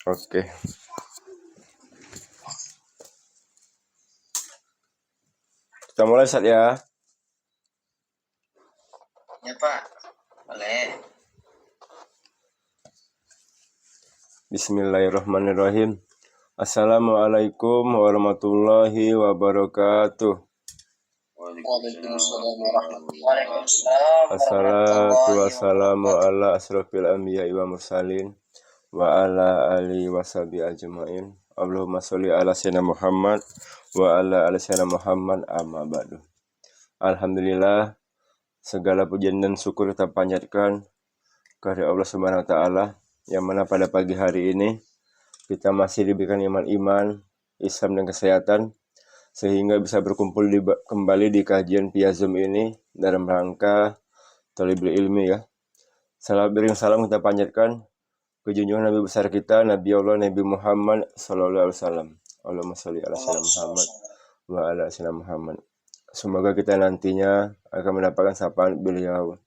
Oke, kita mulai saat ya. Ya Pak, boleh. Bismillahirrahmanirrahim. Assalamualaikum warahmatullahi wabarakatuh. Waalaikumsalam warahmatullahi wabarakatuh. Assalatu wassalamu ala asrofil anbiya wa mursalin wa ala alihi washabi ajmain. Allahumma sholli ala sayyidina Muhammad wa ala ali sayyidina Muhammad amma ba'du. Alhamdulillah, segala pujian dan syukur kita panjatkan kepada Allah Subhanahu wa taala yang mana pada pagi hari ini kita masih diberikan iman, Islam dan kesehatan sehingga bisa berkumpul kembali di kajian via Zoom ini dalam rangka talibul ilmi ya. Salam kita panjatkan ke junjungan Nabi besar kita, Nabi Allah Nabi Muhammad sallallahu alaihi wasallam. Allahumma sholli ala sayyidina Muhammad wa ala sayyidina Muhammad. Semoga kita nantinya akan mendapatkan sapaan beliau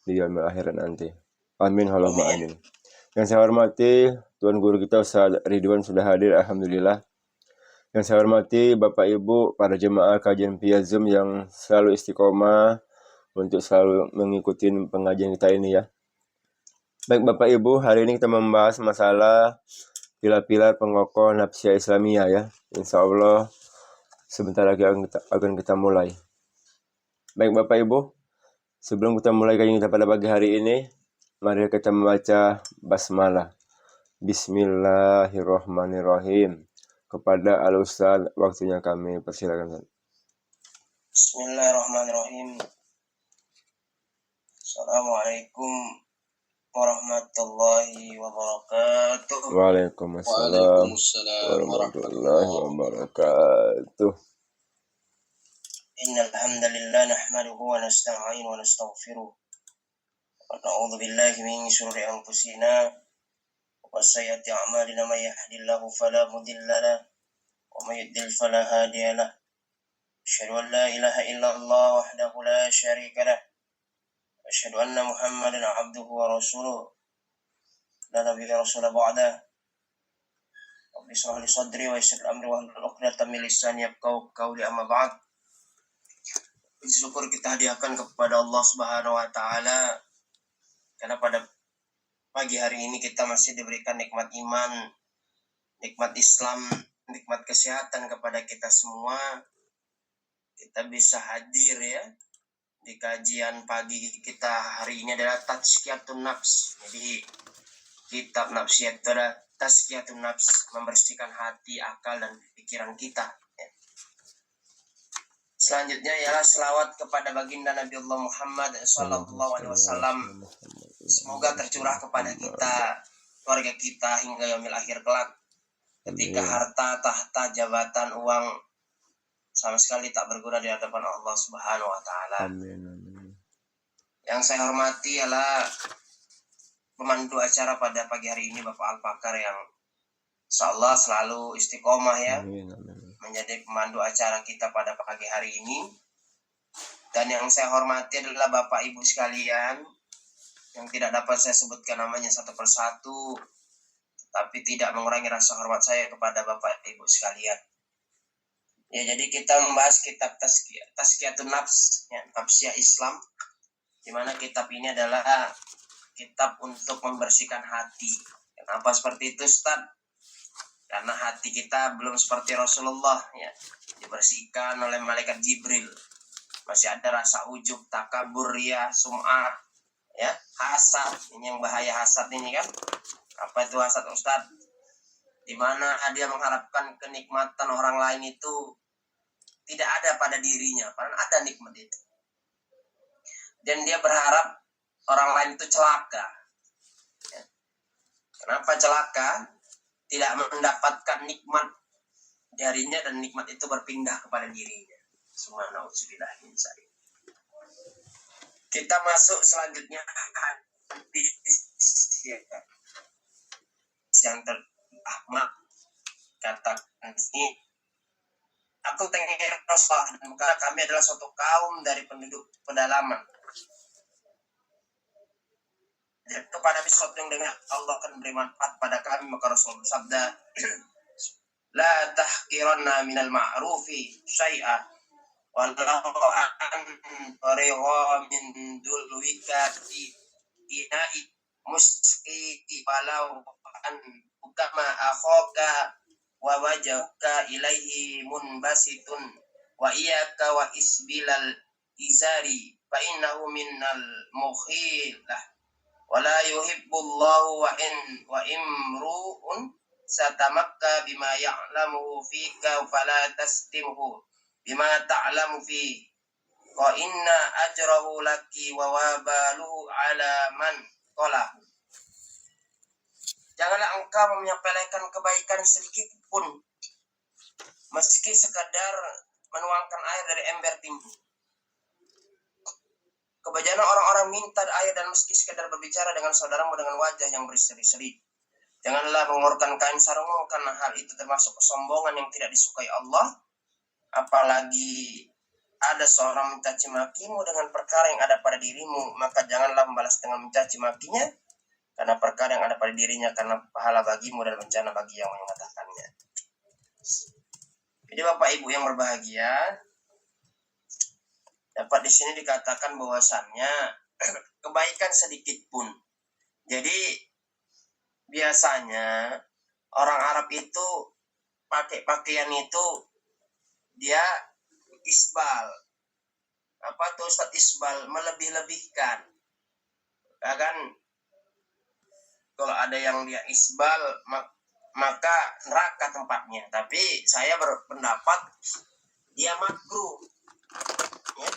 di yaumil akhirat nanti. Amin Allahumma amin. Yang saya hormati Tuan Guru kita Ustaz Ridwan sudah hadir, alhamdulillah. Yang saya hormati Bapak Ibu para jemaah kajian via Zoom yang selalu istiqomah untuk selalu mengikuti pengajian kita ini ya. Baik Bapak Ibu, hari ini kita membahas masalah pilar-pilar pengokoh nafsiyah Islamiyah ya. Insya Allah sebentar lagi akan kita mulai. Baik Bapak Ibu, sebelum kita mulai kajian kita pada pagi hari ini, mari kita membaca basmalah. Bismillahirrahmanirrahim. Kepada Al-Ustaz, waktunya kami persilakan. Bismillahirrahmanirrahim. Assalamualaikum warahmatullahi wabarakatuh. Waalaikumsalam warahmatullahi wabarakatuh. Innal hamdalillah nahmaduhu wa nasta'inu wa nastaghfiruh. Wa na'udzu billahi min shururi anfusina wa sayyiati a'malina may yahdihillahu fala mudilla lahu wa may yudlil fala hadiya lahu. Asyhadu an la ilaha illallah wahdahu la syarika lahu. Asyhadu anna Muhammadan 'abduhu wa rasuluh. La nabiyya rasul ba'da. Rabbi shrah li sadri wa yassir amri wa hlul 'uqdatam min lisani yafqahu qawli amma ba'd. Puji syukur kita hadiahkan kepada Allah Subhanahu wa taala karena pada pagi hari ini kita masih diberikan nikmat iman, nikmat Islam, nikmat kesehatan kepada kita semua. Kita bisa hadir ya di kajian pagi kita hari ini adalah tazkiyatun nafs. Jadi kitab nafsiyat itu adalah tazkiyatun nafs, membersihkan hati, akal dan pikiran kita ya. Selanjutnya ialah selawat kepada baginda Nabi Allah Muhammad sallallahu alaihi wasallam. Semoga tercurah kepada kita, keluarga kita hingga yaumil akhir kelak. Ketika harta, tahta, jabatan, uang sama sekali tak berguna di hadapan Allah Subhanahu wa taala. Yang saya hormati ialah pemandu acara pada pagi hari ini Bapak Al-Pakar yang insyaallah selalu istiqomah ya. Menjadi pemandu acara kita pada pagi hari ini. Dan yang saya hormati adalah Bapak Ibu sekalian yang tidak dapat saya sebutkan namanya satu persatu, tapi tidak mengurangi rasa hormat saya kepada Bapak Ibu sekalian. Ya, jadi kita membahas kitab Tazkiyatun Nafs, ya, nafsiyah Islam, di mana kitab ini adalah kitab untuk membersihkan hati. Kenapa seperti itu, Ustaz? Karena hati kita belum seperti Rasulullah ya, dibersihkan oleh malaikat Jibril. Masih ada rasa ujub, takabur, riya, sum'ah, ya, hasad. Ini yang bahaya hasad ini kan. Apa itu hasad, Ustaz? Di mana dia mengharapkan kenikmatan orang lain itu tidak ada pada dirinya, padahal ada nikmat itu. Dan dia berharap orang lain itu celaka. Ya. Kenapa celaka? Tidak mendapatkan nikmat darinya dan nikmat itu berpindah kepada dirinya. Subhanallah. Kita masuk selanjutnya hadis yang Ahmad katakan ini, aku tengok Rasulullah dan karena kami adalah suatu kaum dari penduduk pedalaman. kepada sesuatu yang dengan Allah akan beri manfaat pada kami, maka Rasul bersabda, la tahqiranna minal ma'rufi syai'a walau an tariqa min dulwika fi ina'i musqi walau an ukama akhaka wa wajhaka ilaihi munbasitun wa iyyaka wa isbilal izari fa innahu minnal mukhilah wala yuhibbullahu wa imru'un satamakka bima ya'lamuhu fika fala tastimhu bima ta'lamu fi wa inna ajrahu laki wa wabaluhu ala man qalahu. Janganlah engkau menyepelekan kebaikan sedikit pun, meski sekadar menuangkan air dari ember timbun. Kebanyakan orang-orang minta air dan meski sekadar berbicara dengan saudaramu dengan wajah yang berseri-seri. Janganlah mengorbankan kain sarungmu karena hal itu termasuk kesombongan yang tidak disukai Allah. Apalagi ada seorang mencaci makimu dengan perkara yang ada pada dirimu, maka janganlah membalas dengan mencaci makinya karena perkara yang ada pada dirinya, karena pahala bagimu dan bencana bagi yang mengatakannya. Jadi Bapak Ibu yang berbahagia, dapat di sini dikatakan bahwasannya kebaikan sedikit pun. Jadi biasanya orang Arab itu pakai pakaian itu dia isbal. Apa tuh Ustaz isbal? Melebih-lebihkan. Kan kalau ada yang dia isbal maka neraka tempatnya. Tapi saya berpendapat dia makruh. Ya,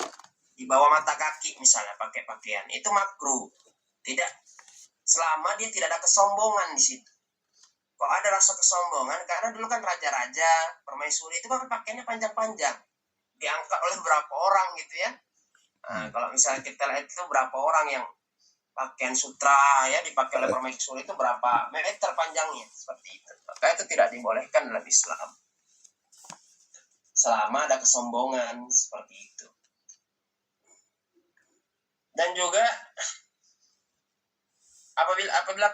di bawah mata kaki misalnya pakai pakaian itu makruh, tidak selama dia tidak ada kesombongan di situ. Kok ada rasa kesombongan? Karena dulu kan raja-raja permaisuri itu kan pakaiannya panjang-panjang, diangkat oleh berapa orang gitu ya. Nah, kalau misalnya kita lihat itu berapa orang yang pakaian sutra ya dipakai oleh permaisuri itu berapa meter panjangnya seperti itu. Maka itu tidak dibolehkan dalam Islam selama ada kesombongan seperti itu. Dan juga apabila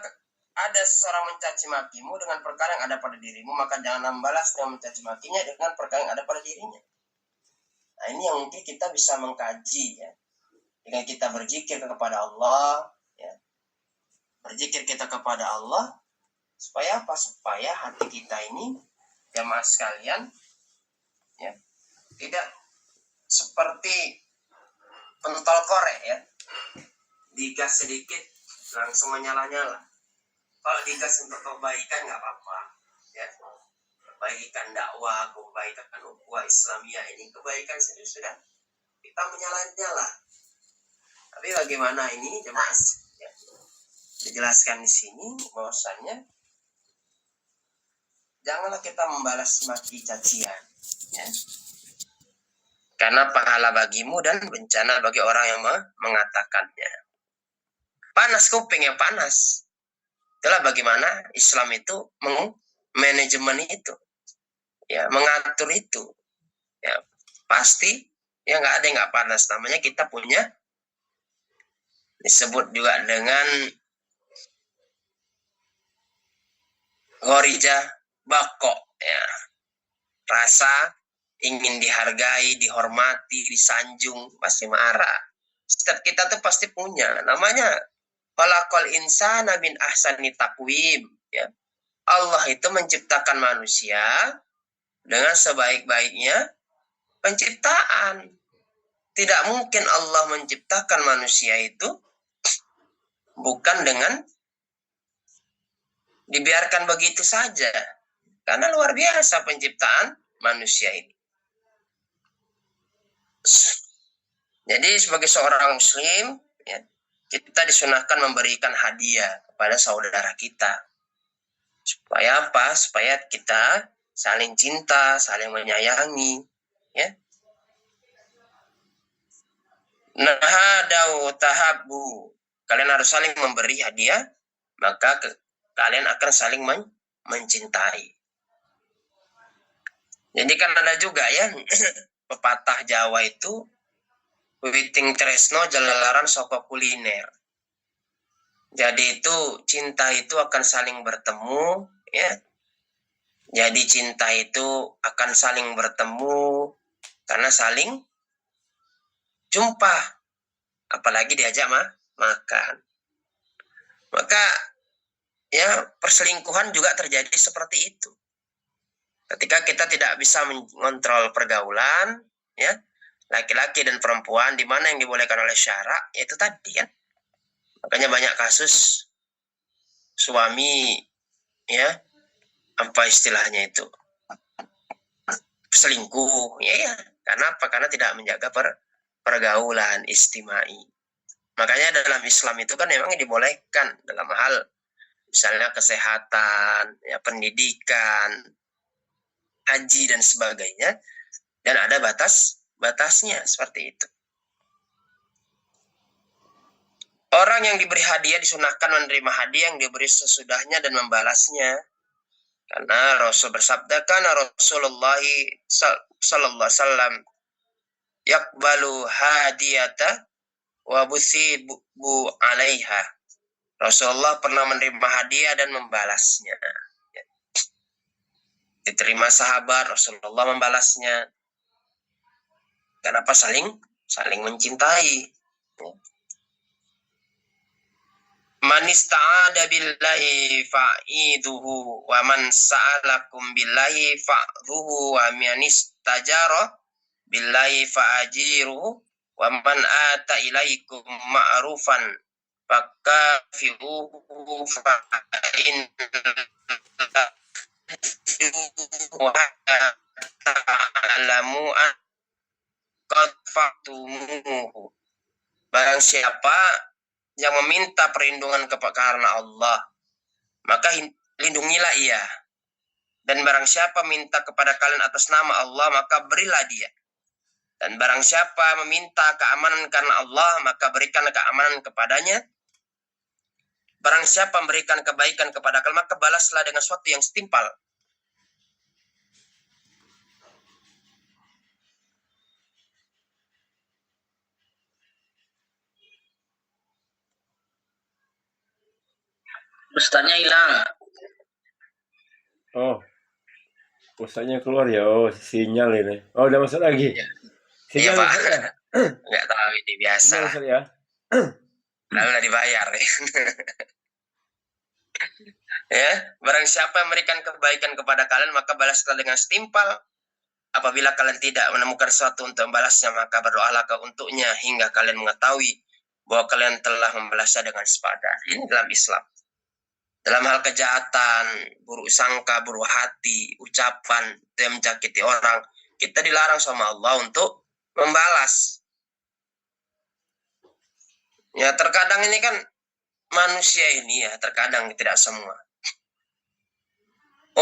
ada seseorang mencaci makimu dengan perkara yang ada pada dirimu, maka jangan membalas dengan mencaci makinya dengan perkara yang ada pada dirinya. Nah, ini yang mungkin kita bisa mengkaji ya. Dengan kita berzikir kepada Allah, ya. Berzikir kita kepada Allah supaya apa? Supaya hati kita ini jamaah sekalian ya, tidak seperti pentol korek ya, digas sedikit langsung menyala-nyala. Kalau digas untuk kebaikan nggak apa-apa ya, kebaikan dakwah, kebaikan ukhuwah Islamiyah ini kebaikan sudah kita menyala-nyala. Tapi bagaimana ini jemaah ya, dijelaskan di sini bahwasannya janganlah kita membalas maki cacian ya. Karena pahala bagimu dan bencana bagi orang yang mengatakannya. Panas kuping yang panas. Itulah bagaimana Islam itu manajemen itu. Ya, mengatur itu. Ya, pasti ya nggak ada yang nggak panas. Namanya kita punya disebut juga dengan gharija bako ya. Rasa ingin dihargai, dihormati, disanjung, pasti marah. Setiap kita tuh pasti punya. Namanya khalaqal insana min ahsani taqwim. Ya. Allah itu menciptakan manusia dengan sebaik-baiknya penciptaan. Tidak mungkin Allah menciptakan manusia itu bukan dengan dibiarkan begitu saja. Karena luar biasa penciptaan manusia ini. Jadi sebagai seorang muslim ya, kita disunahkan memberikan hadiah kepada saudara kita. Supaya apa? Supaya kita saling cinta, saling menyayangi ya. Nahadau tahabbu. Kalian harus saling memberi hadiah, maka kalian akan saling mencintai. Jadi kan ada juga ya pepatah Jawa itu witing tresno jalalaran saka kuliner. Jadi itu cinta itu akan saling bertemu, ya. Jadi cinta itu akan saling bertemu karena saling jumpa, apalagi diajak makan. Maka ya perselingkuhan juga terjadi seperti itu. Ketika kita tidak bisa mengontrol pergaulan, ya, laki-laki dan perempuan, di mana yang dibolehkan oleh syarak, itu tadi kan. Makanya banyak kasus suami, ya, apa istilahnya itu, selingkuh, ya, karena apa? Karena tidak menjaga pergaulan istimai. Makanya dalam Islam itu kan memang dibolehkan dalam hal misalnya kesehatan, ya, pendidikan, haji dan sebagainya, dan ada batasnya seperti itu. Orang yang diberi hadiah disunahkan menerima hadiah yang diberi sesudahnya dan membalasnya. Karena Rasul bersabda, karena Rasulullah sallallahu alaihi wasallam yakbalu hadiyata wa busibu alaiha. Rasulullah pernah menerima hadiah dan membalasnya. Diterima sahabat, Rasulullah membalasnya. Kenapa? Saling mencintai. Man ista'ada billahi fa'iduhu wa man sa'alakum billahi fa'dhuhu wa man istajara billahi fa'ajiruhu wa man ata ilaikum ma'rufan fakafi'uhu fa'in wa ta'lamu qad fa'tumuhu. Barang siapa yang meminta perlindungan karena Allah, maka lindungilah ia. Dan barang siapa minta kepada kalian atas nama Allah, maka berilah dia. Dan barang siapa meminta keamanan karena Allah, maka berikan keamanan kepadanya. Barang siapa memberikan kebaikan kepada kalian, maka balaslah dengan sesuatu yang setimpal. Ustaznya hilang. Oh, ustaznya keluar ya. Oh, sinyal ini. Oh, udah masuk lagi. Ya. Sinyal Iya, Pak. ya? Nggak tahu, ini biasa. Sinyal ya. Lalu udah dibayar. Ya, barang siapa yang memberikan kebaikan kepada kalian, maka balaslah dengan setimpal. Apabila kalian tidak menemukan sesuatu untuk membalasnya, maka berdoalah untuknya hingga kalian mengetahui bahwa kalian telah membalasnya dengan sepadan. Ini dalam Islam. Dalam hal kejahatan, buruk sangka, buruk hati, ucapan yang menyakiti orang, kita dilarang sama Allah untuk membalas. Ya, terkadang ini kan manusia ini, ya, terkadang tidak semua,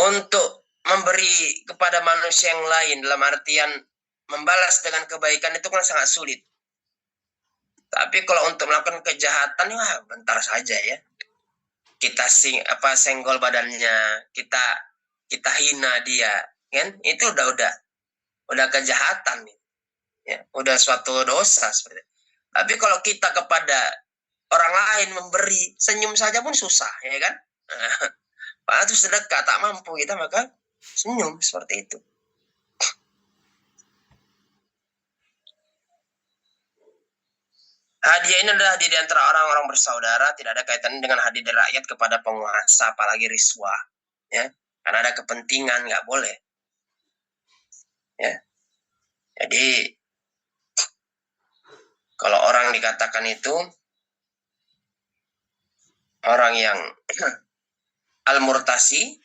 untuk memberi kepada manusia yang lain dalam artian membalas dengan kebaikan itu kan sangat sulit. Tapi kalau untuk melakukan kejahatan, wah, bentar saja ya. Kita senggol badannya, kita hina dia, kan? Itu udah kejahatan, ya, udah suatu dosa seperti itu. Tapi kalau kita kepada orang lain memberi, senyum saja pun susah, ya kan? Pak itu sedekah, tak mampu kita, maka senyum seperti itu. Hadiah ini adalah hadiah di antara orang-orang bersaudara, tidak ada kaitannya dengan hadiah dari rakyat kepada penguasa, apalagi riswah, ya, karena ada kepentingan, nggak boleh, ya. Jadi kalau orang dikatakan itu orang yang al-murtasi,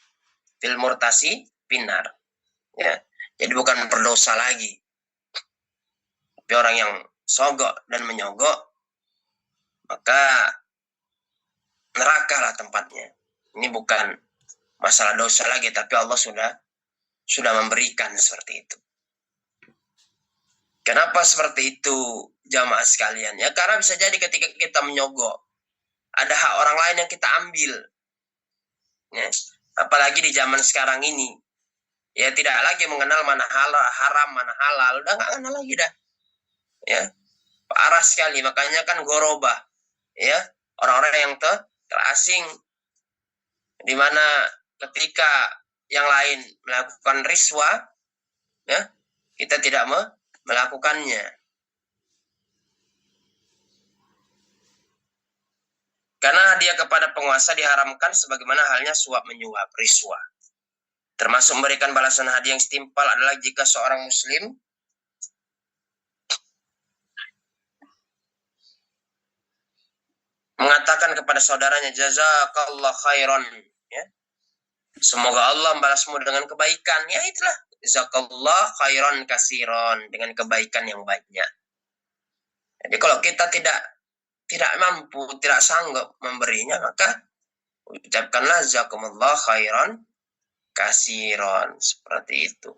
fil murtasi, pinar, ya. Jadi bukan berdosa lagi, tapi orang yang sogok dan menyogok, maka neraka lah tempatnya. Ini bukan masalah dosa lagi, tapi Allah sudah memberikan seperti itu. Kenapa seperti itu, jamaah sekalian? Ya karena bisa jadi ketika kita menyogok, ada hak orang lain yang kita ambil. Ya, apalagi di zaman sekarang ini, ya tidak lagi mengenal mana haram, mana halal, udah nggak kenal lagi dah. Ya, parah sekali. Makanya kan gorobah, ya, orang-orang yang terasing, di mana ketika yang lain melakukan riswa, ya, kita tidak melakukannya. Karena hadiah kepada penguasa diharamkan sebagaimana halnya suap menyuap, riswa. Termasuk memberikan balasan hadiah yang setimpal adalah jika seorang muslim mengatakan kepada saudaranya, jazakallah khairan, ya. Semoga Allah membalasmu dengan kebaikan. Ya itulah, jazakallah khairan kasiron, dengan kebaikan yang banyak. Jadi kalau kita tidak mampu, tidak sanggup memberinya, maka ucapkanlah jazakumullah khairan kasiron, seperti itu.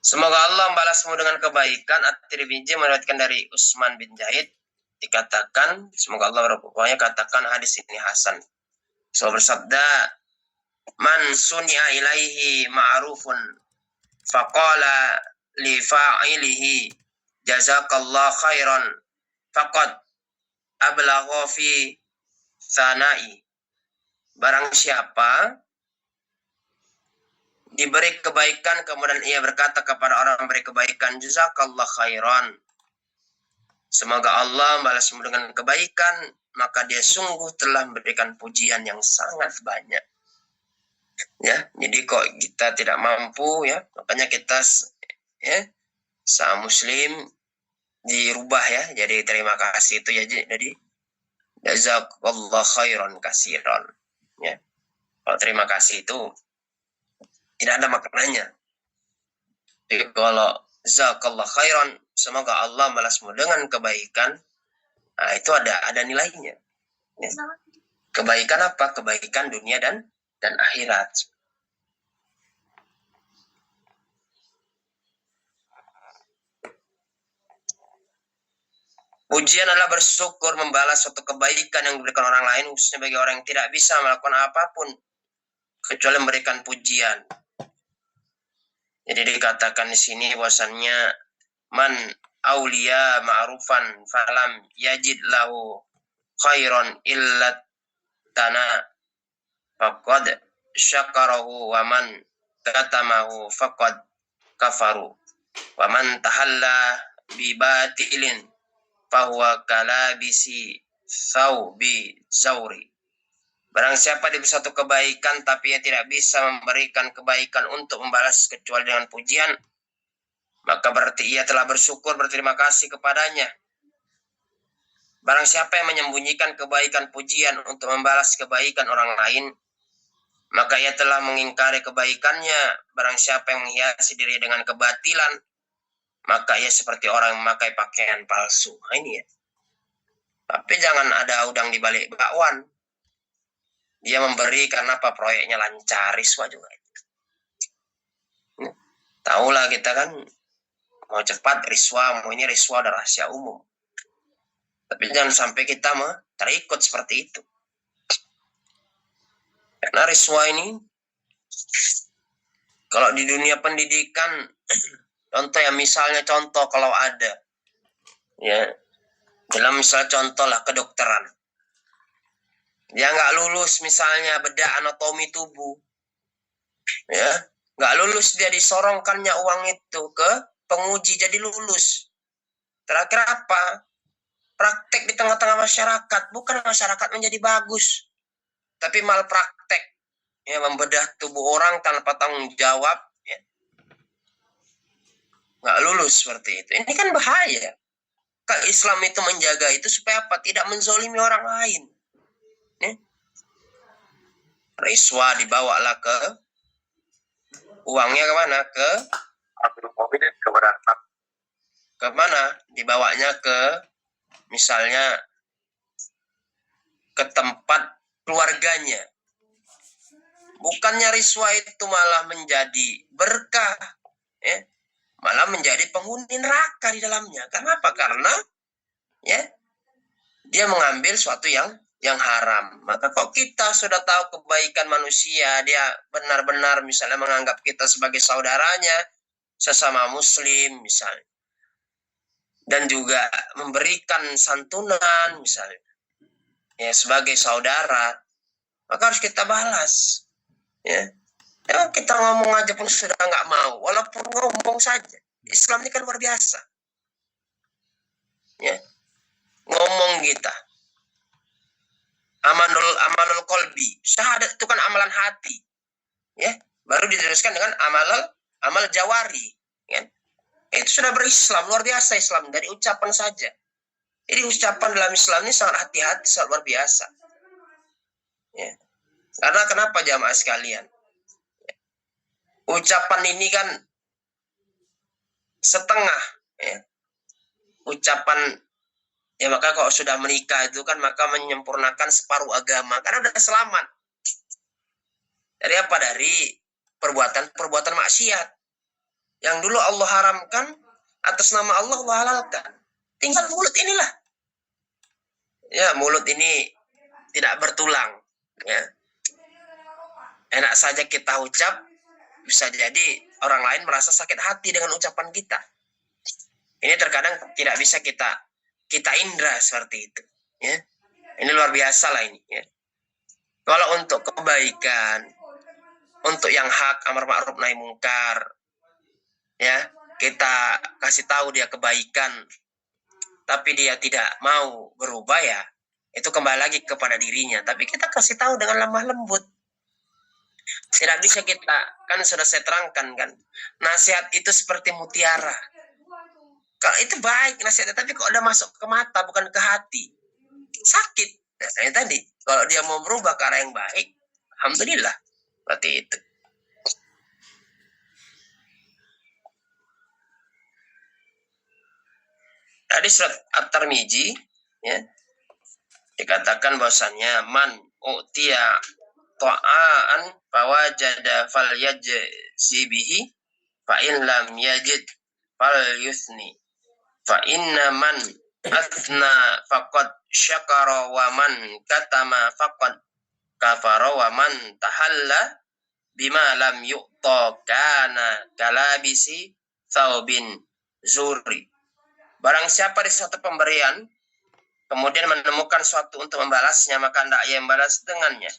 Semoga Allah membalasmu dengan kebaikan. At-Tirmidzi meriwayatkan dari Utsman bin Zaid, dikatakan, semoga Allah berpokoknya katakan hadis ini hasan. So bersabda, man sunya ilaihi ma'rufun faqala li fa'ilihi jazakallah khairan faqad ablagha fi sana'i. Barang siapa diberi kebaikan kemudian ia berkata kepada orang yang memberi kebaikan, jazakallah khairan, semoga Allah membalasmu dengan kebaikan, maka dia sungguh telah memberikan pujian yang sangat banyak. Ya, jadi kok kita tidak mampu, ya, makanya kita, ya, sama muslim dirubah, ya, jadi terima kasih itu, ya, jadi jazakallah khairan kasiran, ya. Kalau terima kasih itu tidak ada maknanya. Jadi kalau jazakallah khairan, semoga Allah membalasmu dengan kebaikan, nah itu ada nilainya, ya. Kebaikan apa? Kebaikan dunia dan akhirat. Pujian adalah bersyukur, membalas suatu kebaikan yang diberikan orang lain, khususnya bagi orang yang tidak bisa melakukan apapun kecuali memberikan pujian. Jadi dikatakan di sini bahwasannya man auliya ma'rufan falam yajid lahu khairan illa tana faqad syakarahu wa man katamahu faqad kafaru wa man tahalla bi batilin fahuwa kalabisi thawbi zauri. Barang siapa diberi satu kebaikan tapi ia tidak bisa memberikan kebaikan untuk membalas kecuali dengan pujian, maka berarti ia telah bersyukur, berterima kasih kepadanya. Barang siapa yang menyembunyikan kebaikan pujian untuk membalas kebaikan orang lain, maka ia telah mengingkari kebaikannya. Barang siapa yang menghiasi diri dengan kebatilan, maka ia seperti orang yang memakai pakaian palsu. Nah, ini, ya. Tapi jangan ada udang di balik bakwan. Dia memberi karena apa? Proyeknya lancar, riswa juga. Tahulah kita kan mau cepat riswa, mau ini riswa ada rahasia umum. Tapi jangan sampai kita terikut seperti itu. Karena riswa ini, kalau di dunia pendidikan, contoh ya, misalnya contoh kalau ada, ya, dalam misal contoh lah kedokteran, dia nggak lulus misalnya bedah anatomi tubuh, ya, nggak lulus, dia disorongkannya uang itu ke penguji jadi lulus. Terakhir apa? Praktek di tengah-tengah masyarakat, bukan masyarakat menjadi bagus, tapi malpraktek, ya, membedah tubuh orang tanpa tanggung jawab, ya. Nggak lulus seperti itu. Ini kan bahaya. Kalau Islam itu menjaga itu supaya apa? Tidak menzolimi orang lain. Ya. Riswa dibawalah ke uangnya kemana? Kemana? Dibawanya ke misalnya ke tempat keluarganya. Bukannya riswa itu malah menjadi berkah, ya, malah menjadi penghuni neraka di dalamnya. Kenapa? Karena, ya, dia mengambil suatu yang haram. Maka kok kita sudah tahu kebaikan manusia, dia benar-benar misalnya menganggap kita sebagai saudaranya, sesama muslim misalnya, dan juga memberikan santunan misalnya, ya sebagai saudara, maka harus kita balas. Ya, kita ngomong aja pun sudah nggak mau, walaupun ngomong saja. Islam ini kan luar biasa. Ya, ngomong kita. Amalul kolbi, syahadat itu kan amalan hati. Ya, baru diteruskan dengan amal jawari. Ya. Itu sudah berislam, luar biasa Islam dari ucapan saja. Jadi ucapan dalam Islam ini sangat hati-hati, sangat luar biasa. Ya. Karena kenapa jamaah sekalian? Ya. Ucapan ini kan setengah. Ya. Ucapan, ya maka kalau sudah menikah itu kan maka menyempurnakan separuh agama. Karena udah selamat. Dari apa? Dari perbuatan maksiat. Yang dulu Allah haramkan, atas nama Allah halalkan. Tinggal mulut inilah. Ya, mulut ini tidak bertulang. Ya. Enak saja kita ucap, bisa jadi orang lain merasa sakit hati dengan ucapan kita. Ini terkadang tidak bisa kita indra seperti itu. Ya. Ini luar biasa lah ini. Ya. Kalau untuk kebaikan, untuk yang hak, amar ma'ruf nahi mungkar, ya kita kasih tahu dia kebaikan, tapi dia tidak mau berubah, ya itu kembali lagi kepada dirinya. Tapi kita kasih tahu dengan lemah lembut. Tidak bisa kita, kan sudah saya terangkan kan, nasihat itu seperti mutiara. Kalau itu baik nasihatnya, tapi kalau udah masuk ke mata bukan ke hati, sakit. Nah, saya tadi, kalau dia mau berubah ke arah yang baik, alhamdulillah, berarti itu. Tadi surat At-Tirmidzi, ya, dikatakan bahwasannya man u'tiya ta'aan fawajada falyajzi bihi fa in lam yajid falyusni fa inna man athna faqad syakara wa man katama faqad kafara wa man tahalla bima lam yu'ta kana kalabisi thawbin zuri. Barang siapa di suatu pemberian kemudian menemukan suatu untuk membalasnya, maka hendak ia membalas dengannya.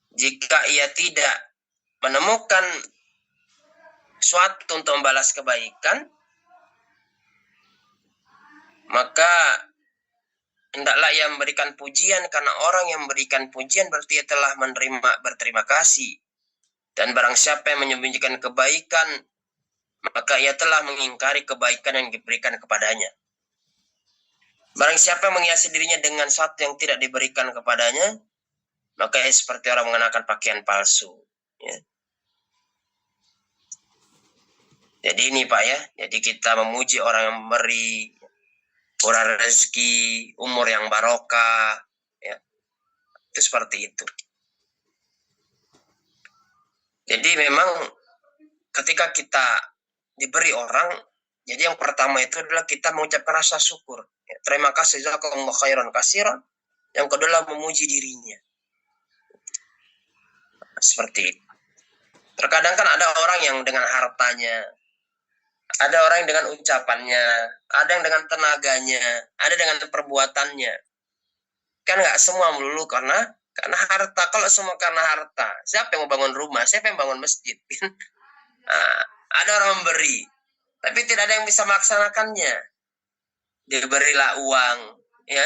Jika ia tidak menemukan suatu untuk membalas kebaikan, maka hendaklah ia memberikan pujian, karena orang yang memberikan pujian berarti ia telah menerima berterima kasih. Dan barang siapa yang menyembunyikan kebaikan, maka ia telah mengingkari kebaikan yang diberikan kepadanya. Barang siapa yang menghiasi dirinya dengan sesuatu yang tidak diberikan kepadanya, maka ia seperti orang mengenakan pakaian palsu. Ya. Jadi ini Pak ya, jadi kita memuji orang yang memberi, murah rezeki, umur yang barokah, ya. Itu seperti itu. Jadi memang ketika kita diberi orang, jadi yang pertama itu adalah kita mengucapkan rasa syukur. Ya, terima kasih jazakallahu khairan katsiran. Yang kedua adalah memuji dirinya. Seperti itu. Terkadang kan ada orang yang dengan hartanya, ada orang yang dengan ucapannya, ada yang dengan tenaganya, ada dengan perbuatannya. Kan nggak semua melulu karena harta. Kalau semua karena harta, siapa yang mau bangun rumah? Siapa yang bangun masjid? Nah, ada orang memberi, tapi tidak ada yang bisa melaksanakannya. Diberilah uang, ya,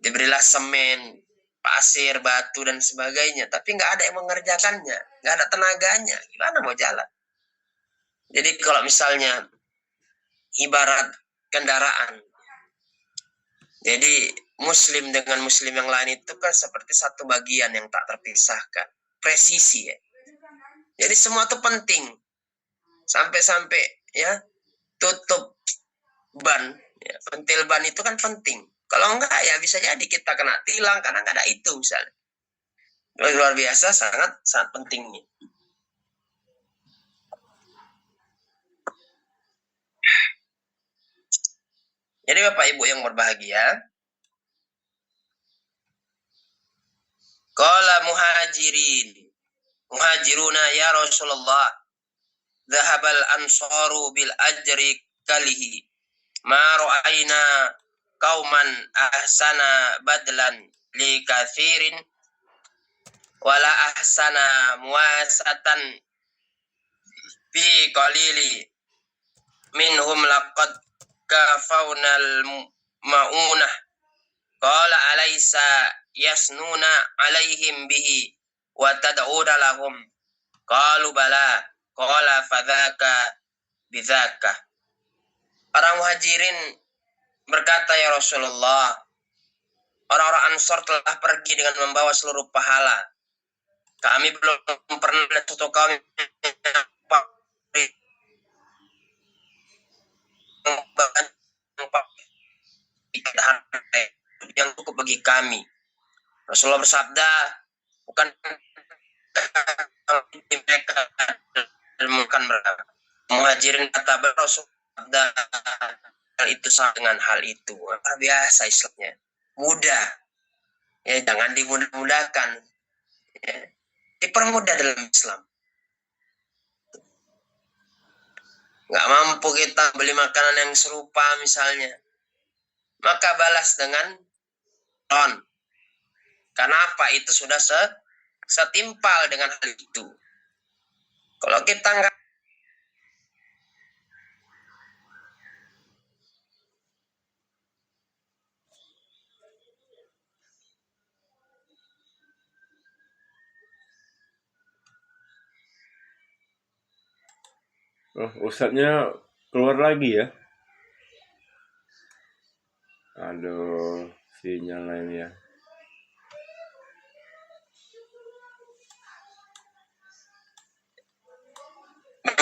diberilah semen, pasir, batu dan sebagainya, tapi nggak ada yang mengerjakannya, nggak ada tenaganya, gimana mau jalan? Jadi kalau misalnya ibarat kendaraan, jadi muslim dengan muslim yang lain itu kan seperti satu bagian yang tak terpisahkan, presisi ya. Jadi semua itu penting, sampai-sampai ya tutup ban, ya, pentil ban itu kan penting. Kalau enggak ya bisa jadi kita kena tilang karena nggak ada itu misalnya. Luar biasa, sangat pentingnya. Jadi Bapak Ibu yang berbahagia, qala muhajiruna ya Rasulullah, dhahabal ansaru bil ajri kalihi ma ra'ayna qauman ahsana badlan li kathirin wala ahsana muasatan fi qalili minhum laqad kafaunal ma'unah qala alaysa yasnuna alaihim bihi wa tad'una lahum qalu bala qala fadzaka bidzaka. Orang Muhajirin berkata, ya Rasulullah, orang-orang Ansor telah pergi dengan membawa seluruh pahala. Kami belum pernah lihat satu kaum yang cukup bagi kami. Rasulullah bersabda, bukan mereka Muhajirin kata bersabda hal itu sama dengan hal itu. Luar biasa Islamnya, mudah. Ya, jangan dimudah-mudahkan. Ya, dipermudah dalam Islam. Nggak mampu kita beli makanan yang serupa misalnya, maka balas dengan ron. Karena apa? Itu sudah setimpal dengan hal itu. Kalau kita nggak Ustadznya keluar lagi ya. Aduh, sinyal lainnya.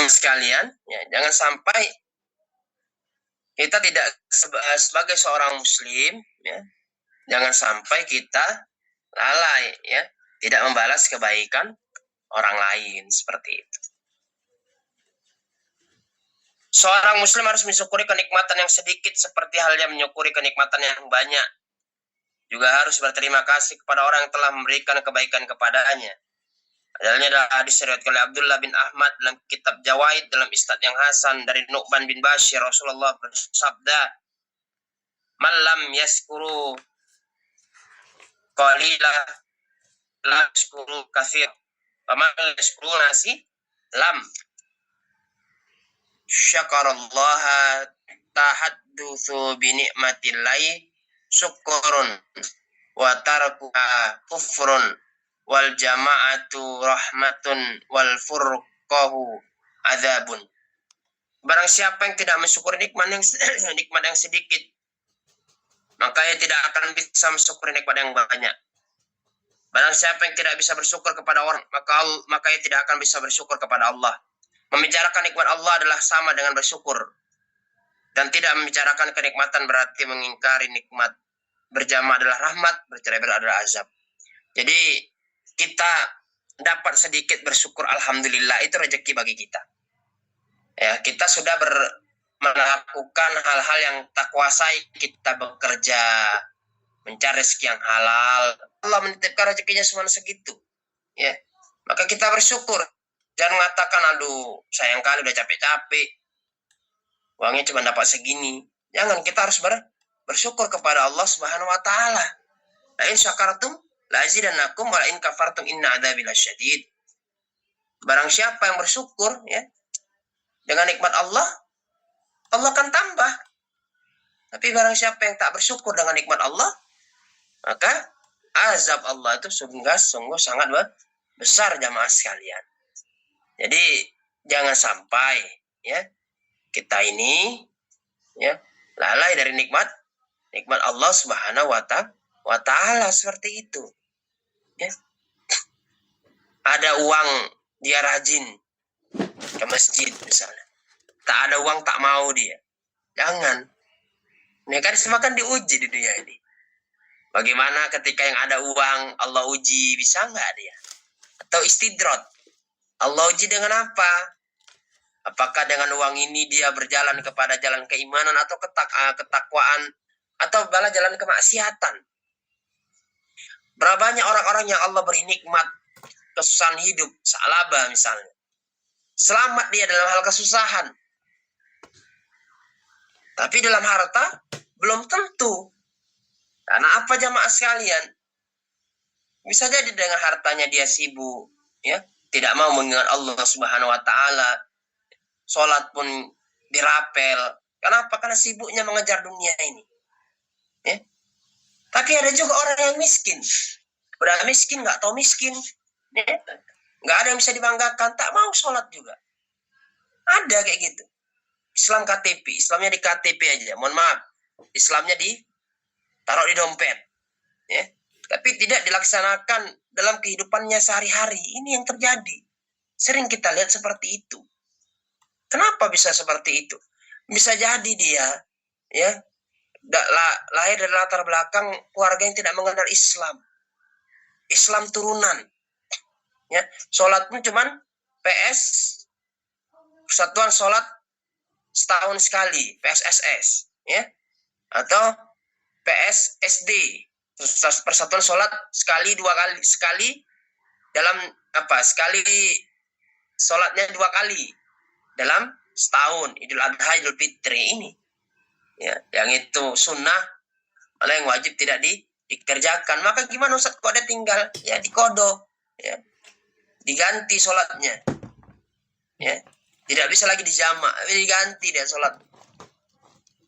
sekalian, ya, jangan sampai kita tidak sebagai seorang muslim, ya, jangan sampai kita lalai, ya, tidak membalas kebaikan orang lain seperti itu. Seorang muslim harus mensyukuri kenikmatan yang sedikit seperti halnya menyukuri kenikmatan yang banyak. Juga harus berterima kasih kepada orang yang telah memberikan kebaikan kepadanya. Adalahnya adalah hadis riwayat oleh Abdullah bin Ahmad dalam kitab Jawaid dalam isnad yang hasan dari Nu'man bin Bashir. Rasulullah bersabda, "Man lam yaskuru qalila la yaskuru katsir. Wa man yaskuru nasi lam syakarallaha tahaddutsu bi ni'matillahi syukurun wa tarkuha kufrun wal jama'atu rahmatun wal furqahu adzabun." Barang siapa yang tidak mensyukuri nikmat yang sedikit, maka ia tidak akan bisa mensyukuri nikmat yang banyak. Barang siapa yang tidak bisa bersyukur kepada orang, maka ia tidak akan bisa bersyukur kepada Allah. Membicarakan nikmat Allah adalah sama dengan bersyukur. Dan tidak membicarakan kenikmatan berarti mengingkari nikmat. Berjamaah adalah rahmat, bercerai adalah azab. Jadi kita dapat sedikit bersyukur, alhamdulillah, itu rezeki bagi kita. Ya, kita sudah melakukan hal-hal yang tak kuasai, kita bekerja, mencari rezeki yang halal. Allah menitipkan rezekinya cuma segitu. Ya, maka kita bersyukur. Jangan mengatakan, aduh, sayang kali udah capek-capek, uangnya cuma dapat segini. Jangan, kita harus bersyukur kepada Allah Subhanahu wa taala. La in syakartum la azidannakum wa la in kafartum inna adzabi lasyadid. Barang siapa yang bersyukur, ya, dengan nikmat Allah, Allah akan tambah. Tapi barang siapa yang tak bersyukur dengan nikmat Allah, maka azab Allah itu sungguh sangat besar, jamaah sekalian. Jadi jangan sampai, ya, kita ini, ya, lalai dari nikmat Allah Subhanahu wa taala seperti itu. Ya. Ada uang, dia rajin ke masjid misalnya. Tak ada uang, tak mau dia. Jangan. Ini kan semakin diuji di dunia ini. Bagaimana ketika yang ada uang, Allah uji, bisa nggak dia? Atau istidrot. Allah uji dengan apa? Apakah dengan uang ini dia berjalan kepada jalan keimanan atau ketakwaan, atau malah jalan kemaksiatan? Berapa banyak orang-orang yang Allah beri nikmat, kesusahan hidup, salaba misalnya. Selamat dia dalam hal kesusahan. Tapi dalam harta, Belum tentu. Karena apa jamaah sekalian? Bisa jadi dengan hartanya dia sibuk, ya, tidak mau mengingat Allah Subhanahu wa taala. Salat pun dirapel. Kenapa? Karena sibuknya mengejar dunia ini. Ya. Tapi ada juga orang yang miskin. Udah miskin, nggak tahu miskin. Ya. Nggak ada yang bisa dibanggakan, tak mau sholat juga. Ada kayak gitu. Islam KTP, Islamnya di KTP aja. Mohon maaf, Islamnya ditaruh di dompet. Ya. Tapi tidak dilaksanakan dalam kehidupannya sehari-hari. Ini yang terjadi. Sering kita lihat seperti itu. Kenapa bisa seperti itu? Bisa jadi dia ya lahir dari latar belakang keluarga yang tidak mengenal Islam. Islam turunan. Ya, sholat pun cuman PS, Persatuan Sholat setahun sekali, PSSS, ya, atau PSSD, Persatuan Sholat sekali dalam sekali sholatnya 2 kali dalam setahun, Idul Adha, Idul Fitri ini, ya, yang itu sunnah, malah yang wajib tidak dikerjakan. Maka gimana Ustaz, kok ada tinggal ya dikodo, ya, diganti sholatnya, ya, tidak bisa lagi dijamak, diganti dia sholat.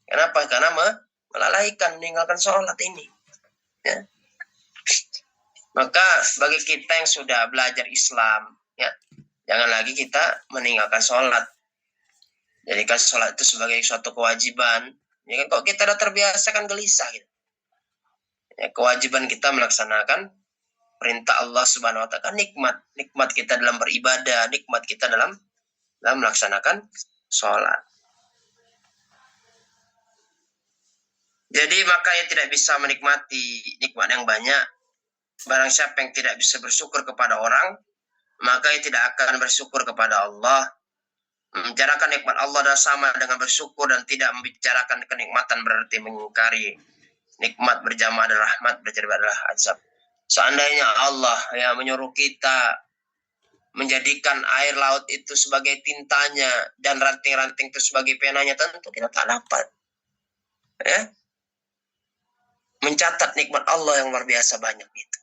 Kenapa? Karena melalaikan, meninggalkan sholat ini, ya. Maka bagi kita yang sudah belajar Islam, ya, jangan lagi kita meninggalkan sholat. Jadikan sholat itu sebagai suatu kewajiban. Ya kan, kok kita udah terbiasa kan gelisah gitu. Ya, kewajiban kita melaksanakan perintah Allah Subhanahu wa taala, nikmat kita dalam beribadah, nikmat kita dalam melaksanakan sholat. Jadi makanya tidak bisa menikmati nikmat yang banyak. Barang siapa yang tidak bisa bersyukur kepada orang, maka ia tidak akan bersyukur kepada Allah. Membicarakan nikmat Allah adalah sama dengan bersyukur, dan tidak membicarakan kenikmatan berarti mengingkari nikmat. Berjamaah adalah rahmat, berjamaah adalah azab. Seandainya Allah yang menyuruh kita menjadikan air laut itu sebagai tintanya dan ranting-ranting itu sebagai penanya, tentu kita tak dapat, ya, mencatat nikmat Allah yang luar biasa banyak itu.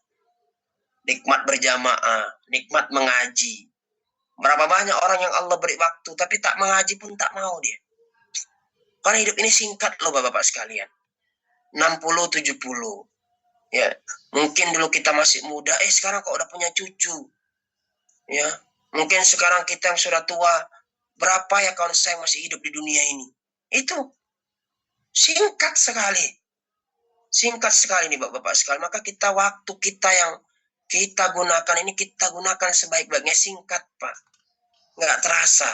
Nikmat berjamaah, nikmat mengaji. Berapa banyak orang yang Allah beri waktu tapi tak mengaji pun tak mau dia. Karena hidup ini singkat loh Bapak-bapak sekalian. 60-70. Ya, mungkin dulu kita masih muda, sekarang kok udah punya cucu. Ya, mungkin sekarang kita yang sudah tua, berapa ya kawan saya masih hidup di dunia ini. Itu singkat sekali. Singkat sekali nih Bapak-bapak sekalian. Maka kita, waktu kita yang kita gunakan ini, kita gunakan sebaik-baiknya. Singkat Pak, nggak terasa,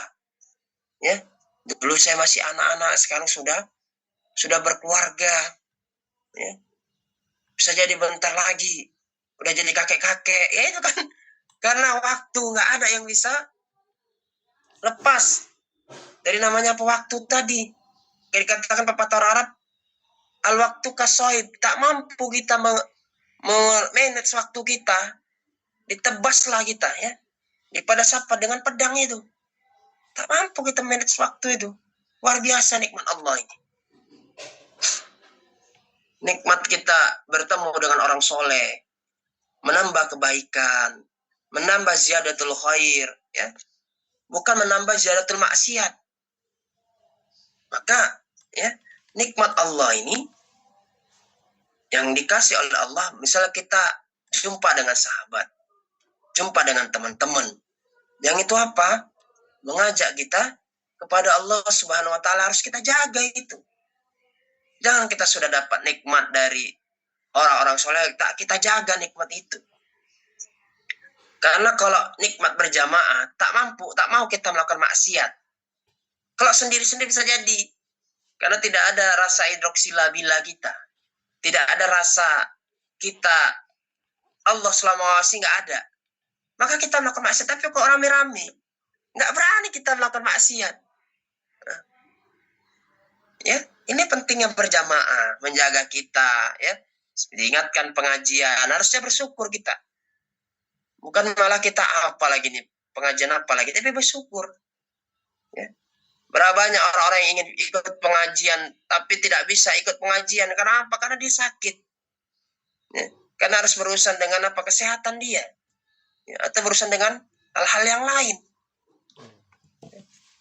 ya. Dulu saya masih anak-anak, sekarang sudah berkeluarga, ya. Bisa jadi bentar lagi udah jadi kakek-kakek, ya itu kan karena waktu, nggak ada yang bisa lepas dari namanya waktu tadi. Kayak dikatakan pepatah Arab, al waktu kasoib, tak mampu kita manage waktu kita, ditebaslah kita, ya, daripada siapa dengan pedang itu. Tak mampu kita manage waktu itu. Luar biasa nikmat Allah ini. Nikmat kita bertemu dengan orang soleh, menambah kebaikan, menambah ziyadatul khair, ya, bukan menambah ziyadatul maksiat. Maka, ya, nikmat Allah ini yang dikasih oleh Allah. Misalnya kita jumpa dengan sahabat, jumpa dengan teman-teman, yang itu apa? Mengajak kita kepada Allah Subhanahu wa taala, harus kita jaga itu. Jangan kita sudah dapat nikmat dari orang-orang soleh, tak kita jaga nikmat itu. Karena kalau nikmat berjamaah, tak mau kita melakukan maksiat. Kalau sendiri-sendiri bisa jadi, karena tidak ada rasa hidroksilabila kita, tidak ada rasa kita Allah selama wasi, nggak ada. Maka kita melakukan maksiat. Tapi kok rame-rame, nggak berani kita melakukan maksiat. Ya, ini pentingnya berjamaah, menjaga kita, ya. Diingatkan pengajian, harusnya bersyukur kita. Bukan malah kita apa lagi nih, pengajian apa lagi, tapi bersyukur. Ya. Berapa banyak orang-orang yang ingin ikut pengajian tapi tidak bisa ikut pengajian. Kenapa? Karena dia sakit. Ya. Karena harus berurusan dengan apa? Kesehatan dia. Ya. Atau berurusan dengan hal-hal yang lain.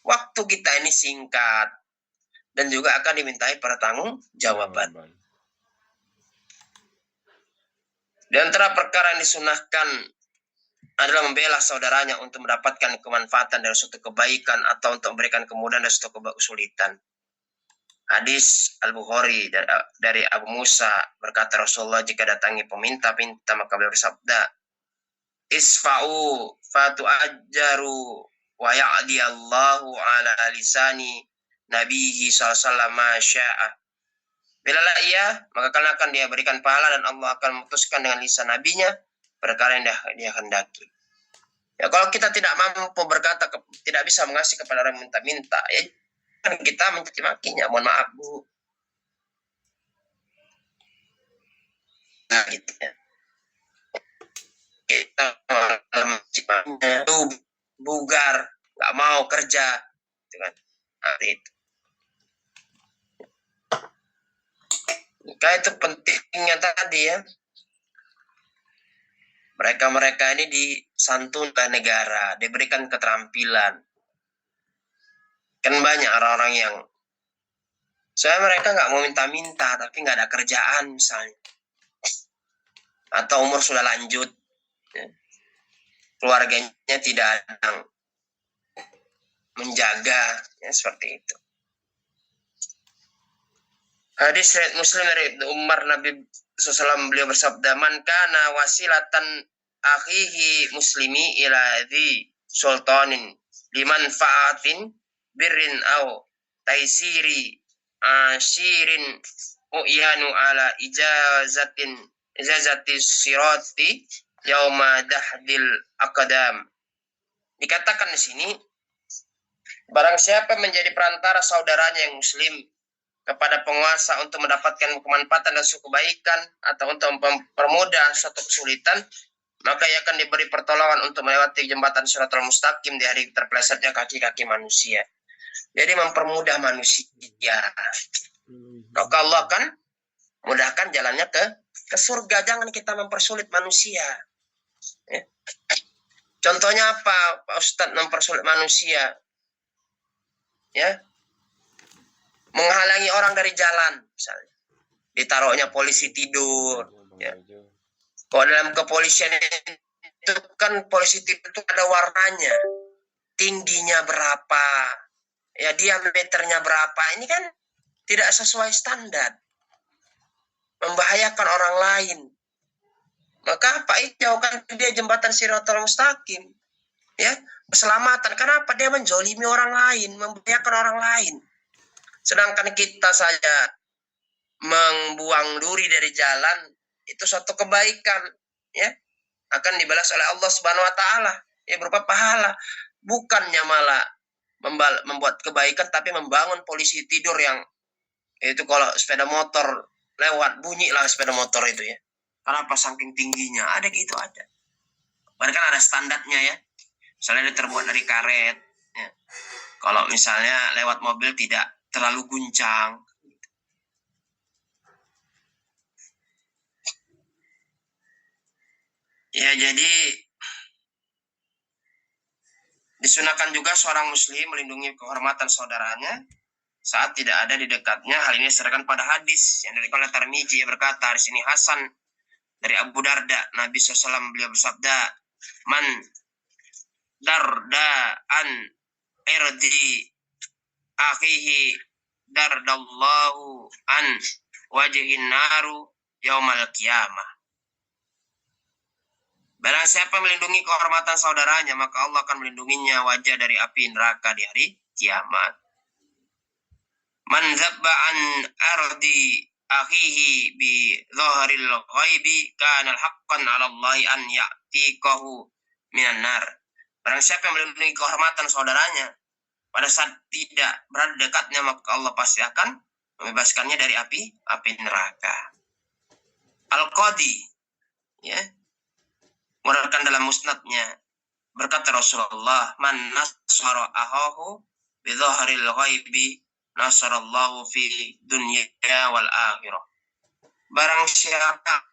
Waktu kita ini singkat. Dan juga akan dimintai pertanggungjawaban. Di antara perkara yang disunahkan adalah membela saudaranya untuk mendapatkan kemanfaatan dari suatu kebaikan atau untuk memberikan kemudahan dari suatu kesulitan. Hadis Al-Bukhari dari Abu Musa berkata, Rasulullah jika datangi peminta-pinta maka beliau bersabda, isfa'u fatu'ajjaru wa ya'diyallahu ala lisani nabihi sallallahu masya'a. Bilalah ia, maka akan dia berikan pahala dan Allah akan memutuskan dengan lisan nabinya perkara yang dia hendaki. Ya, kalau kita tidak mampu berkata, tidak bisa mengasih kepada orang minta-minta, ya kan kita mencaci makinya. Mohon maaf, Bu. Nah, gitu ya. Kita mencaci makinya, itu bugar, nggak mau kerja, gitu kan. Nah, itu. Maka itu pentingnya tadi ya. Mereka-mereka ini disantunkan negara, diberikan keterampilan. Kan banyak orang-orang yang soalnya mereka nggak mau minta-minta, tapi nggak ada kerjaan misalnya. Atau umur sudah lanjut. Ya. Keluarganya tidak ada yang menjaga. Ya, seperti itu. Hadis riwayat Muslim dari Umar, Nabi SAW beliau bersabda, man kana wasilatan akhihi muslimi ila dhi sultanin liman fa'atin birrin au taisiri ashirin uyanu ala ijazati sirati yauma dahdil akadam. Dikatakan di sini, barang siapa menjadi perantara saudaranya yang muslim kepada penguasa untuk mendapatkan kemanfaatan dan suatu kebaikan atau untuk mempermudah suatu kesulitan, maka ia akan diberi pertolongan untuk melewati jembatan Shiratal Mustaqim di hari terpelesetnya kaki-kaki manusia. Jadi mempermudah manusia. Maka Allah akan mudahkan jalannya ke surga. Jangan kita mempersulit manusia. Ya. Contohnya apa, Pak Ustadz, mempersulit manusia? Ya, menghalangi orang dari jalan, misalnya. Ditaruhnya polisi tidur. Ya. Kalau dalam kepolisian itu kan polisi tidur itu ada warnanya. Tingginya berapa. Ya, diameternya berapa. Ini kan tidak sesuai standar. Membahayakan orang lain. Maka Pak jauhkan dia jembatan Shiratal Mustaqim. Ya, keselamatan. Kenapa? Dia menzolimi orang lain, membahayakan orang lain. Sedangkan kita saja membuang duri dari jalan, itu suatu kebaikan, ya, akan dibalas oleh Allah Subhanahu Wa Taala, ya, berupa pahala. Bukannya malah membuat kebaikan, tapi membangun polisi tidur yang itu kalau sepeda motor lewat bunyi lah sepeda motor itu ya. Kenapa saking tingginya? Ada gitu ada. Bahkan ada standarnya ya. Misalnya dia terbuat dari karet. Ya. Kalau misalnya lewat mobil tidak terlalu guncang. Ya, jadi disunahkan juga seorang muslim melindungi kehormatan saudaranya saat tidak ada di dekatnya. Hal ini disebutkan pada hadis yang diriwayatkan oleh Tirmidzi, yang berkata, di sini Hasan dari Abu Darda, Nabi SAW beliau bersabda, man darda an irdi akhihi dardallahu an wajhin naru yaumal qiyamah. Barang siapa melindungi kehormatan saudaranya, maka Allah akan melindunginya wajah dari api neraka di hari kiamat. Man zabba an ardi akhihi bi dhahril ghaibi kana haqqan 'ala Allah an ya'tiqahu minan nar. Barang siapa yang melindungi kehormatan saudaranya pada saat tidak berada dekatnya, maka Allah pasti akan membebaskannya dari api neraka. Al-Qadi, ya, mengeluarkan dalam musnadnya, berkata Rasulullah, man nasara ahahu bidhahril ghaibi nasarallahu fi dunya wal akhirah. Barang siapa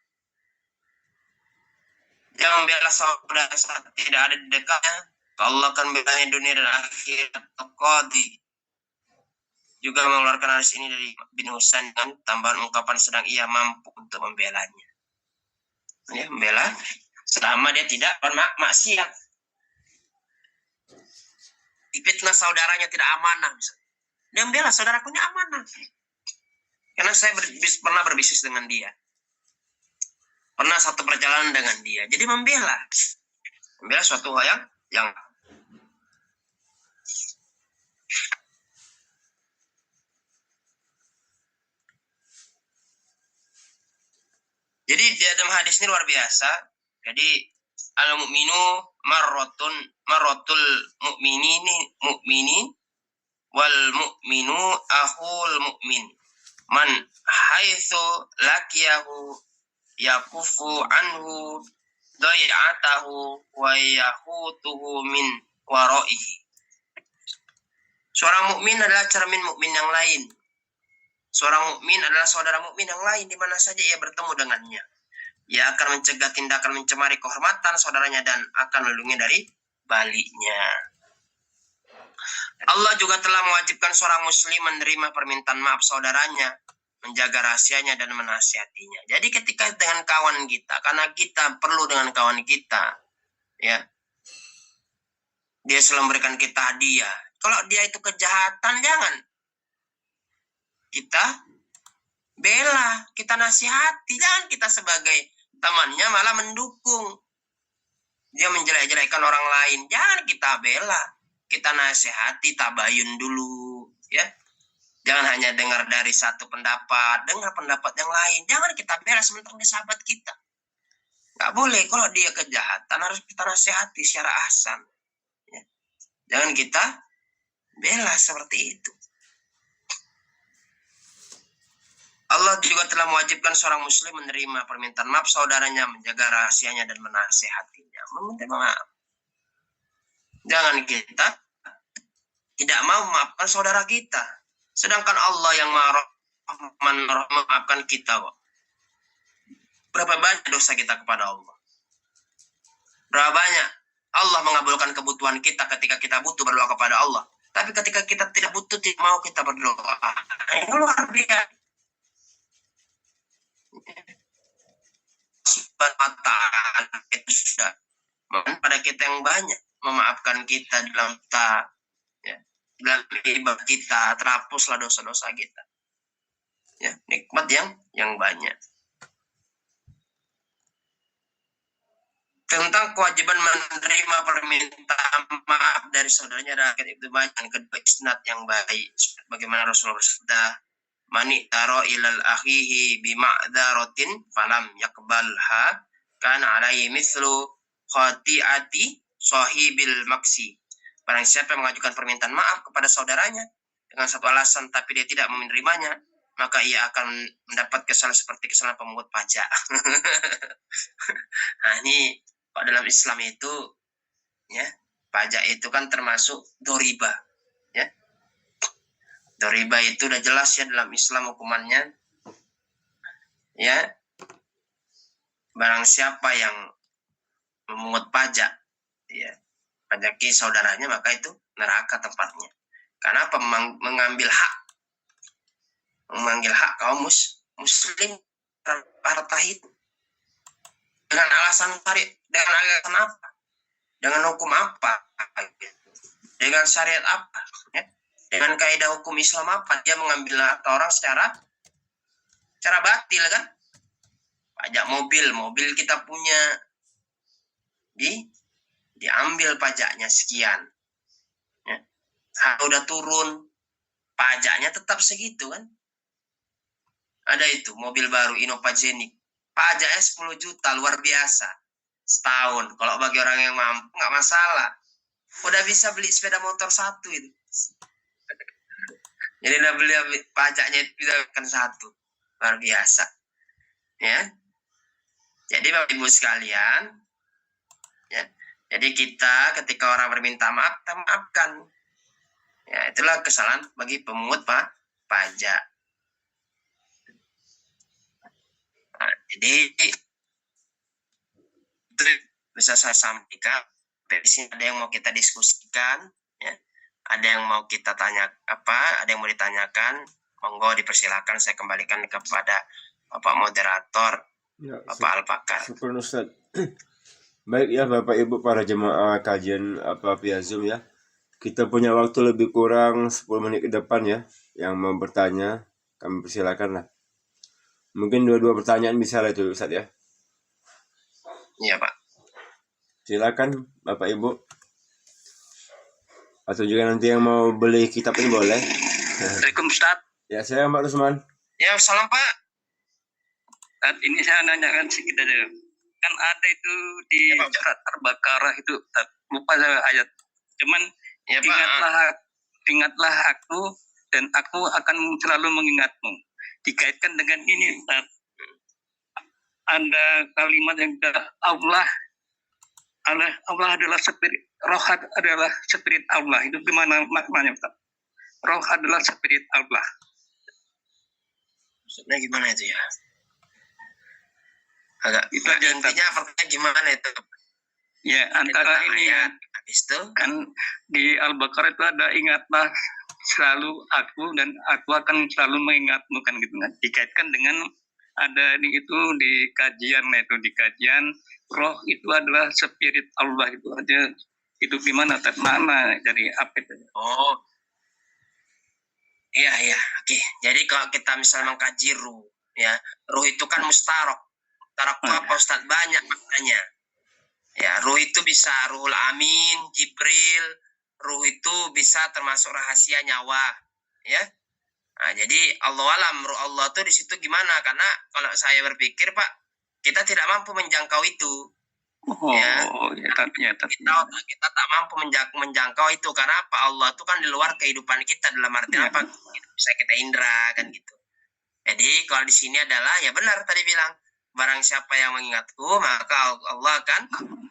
yang membela saudara saat tidak ada di dekatnya, Allah akan membelanya dunia dan akhirat. Qadi juga mengeluarkan hadis ini dari bin Husain dan tambahan ungkapan sedang ia mampu untuk membelanya. Ya, membela selama dia tidak bermaksiat. Difitnah saudaranya tidak amanah, dia membela saudaraku ini amanah. Karena saya pernah berbisnis dengan dia, pernah satu perjalanan dengan dia, jadi membela suatu hal yang jadi di dalam hadis ini luar biasa. Jadi al-mu'minu marrotul mu'mini wal mu'minu akhul mu'min man haitsu laqiyahu yakufu anhu dai'atahu wa yahutuhu min waraihi. Seorang mukmin adalah cermin mukmin yang lain. Seorang mukmin adalah saudara mukmin yang lain di mana saja ia bertemu dengannya. Ia akan mencegah tindakan mencemari kehormatan saudaranya dan akan melindungi dari baliknya. Allah juga telah mewajibkan seorang muslim menerima permintaan maaf saudaranya, menjaga rahasianya dan menasihatinya. Jadi ketika dengan kawan kita, karena kita perlu dengan kawan kita, ya, dia selalu memberikan kita hadiah. Kalau dia itu kejahatan, jangan kita bela, kita nasihati. Jangan kita sebagai temannya malah mendukung dia menjelek-jelekkan orang lain. Jangan kita bela, kita nasihati, tabayun dulu, ya. Jangan hanya dengar dari satu pendapat, dengar pendapat yang lain. Jangan kita bela sementara dia sahabat kita. Nggak boleh. Kalau dia kejahatan harus kita nasihati secara ahsan, ya. Jangan kita bela seperti itu. Allah juga telah mewajibkan seorang muslim menerima permintaan maaf saudaranya, menjaga rahasianya dan menasihatinya. Meminta maaf. Jangan kita tidak mau memaafkan saudara kita, sedangkan Allah yang memaafkan kita. Berapa banyak dosa kita kepada Allah? Berapa banyak Allah mengabulkan kebutuhan kita ketika kita butuh berdoa kepada Allah. Tapi ketika kita tidak butuh, tidak mau kita berdoa. Ini luar biasa. Itu sudah pada kita yang banyak memaafkan kita dalam dalam ibadah kita, terhapuslah dosa-dosa kita, ya, nikmat yang banyak. Tentang kewajiban menerima permintaan maaf dari saudaranya rakyat itu banyak. Kedua, isnad yang baik, bagaimana Rasulullah bersabda, mani taro ilal akhihi bima'daratin falam yakbalha kan alaihi mislu khati'ati sahibil maksi. Barang siapa yang mengajukan permintaan maaf kepada saudaranya dengan satu alasan tapi dia tidak menerimanya, maka ia akan mendapat kesalahan seperti kesalahan pemungut pajak. Nah, ini kalau dalam Islam itu, ya, pajak itu kan termasuk doriba, ya. Doriba itu udah jelas ya dalam Islam hukumannya, ya. Barang siapa yang memungut pajak, ya, pajaki saudaranya, maka itu neraka tempatnya. Karena apa? Mengambil hak kaum muslim harta itu dengan alasan dengan alasan apa? Dengan hukum apa? Dengan syariat apa? Ya? Dengan kaidah hukum Islam apa? Dia mengambil harta orang secara batil, kan? Pajak mobil kita punya, diambil pajaknya sekian, ya. Harga udah turun, pajaknya tetap segitu, kan? Ada itu mobil baru Innova Genik, pajaknya 10 juta, luar biasa setahun. Kalau bagi orang yang mampu nggak masalah, udah bisa beli sepeda motor satu itu. Jadi udah beli pajaknya itu bisa kan satu, luar biasa, ya. Jadi Bapak Ibu sekalian, ya, jadi kita ketika orang berminta maaf, kita maafkan, Ya, itulah kesalahan bagi pemungut pajak. Nah, jadi itu bisa saya sampaikan. Di sini ada yang mau kita diskusikan, ya. Ada yang mau kita tanya ada yang mau ditanyakan, monggo dipersilakan, saya kembalikan kepada Bapak moderator, Ya, Bapak Al-Pakar. syukur Ustaz. Baik ya Bapak Ibu para jemaah kajian via Zoom ya. Kita punya waktu lebih kurang 10 menit ke depan ya. Yang mau bertanya, kami persilakan lah. Mungkin 2 pertanyaan bisa lah itu Ustaz ya. Iya Pak. Silakan Bapak Ibu. Atau juga nanti yang mau beli kitab ini boleh. Assalamualaikum Ustaz. Ya, saya Pak Rusman. Ya, salam Pak. Saat ini saya nanyakan sedikit aja. Kan ada itu di Ya, surat Al-Baqarah itu, lupa saya ayat. Cuman Ya, Pak. ingatlah aku dan aku akan selalu mengingatmu. Dikaitkan dengan ini, Ustaz. Ada kalimat yang Allah adalah spirit, roh adalah spirit Allah. Itu gimana maknanya, Ustaz? Roh adalah spirit Allah. Maksudnya gimana itu ya? Agak Itu aja, intinya artinya gimana itu? Ya, antara ini ya. Habis itu Kan di Al-Baqarah itu ada ingatlah selalu aku dan aku akan selalu mengingatmu, kan gitu kan. Dikaitkan dengan ada di itu di kajian roh itu adalah spirit Allah, itu aja. Itu gimana mana dari apa itu? oh. Iya, oke. Jadi kalau kita misalnya mengkaji ruh, ya, ruh itu kan mustarok. Mustarok itu apa Ustaz? Banyak maknanya. Ya, ruh itu bisa ruhul amin, Jibril, ruh itu bisa termasuk rahasia nyawa, ya. Nah, jadi Allah alam, ruh Allah tuh di situ gimana? Karena kalau saya berpikir Pak, kita tidak mampu menjangkau itu. Kita tak mampu menjangkau itu. Karena apa? Allah itu kan di luar kehidupan kita, dalam arti apa? Bisa kita indra kan gitu. Jadi kalau di sini adalah ya benar tadi bilang, barang siapa yang mengingatku maka Allah akan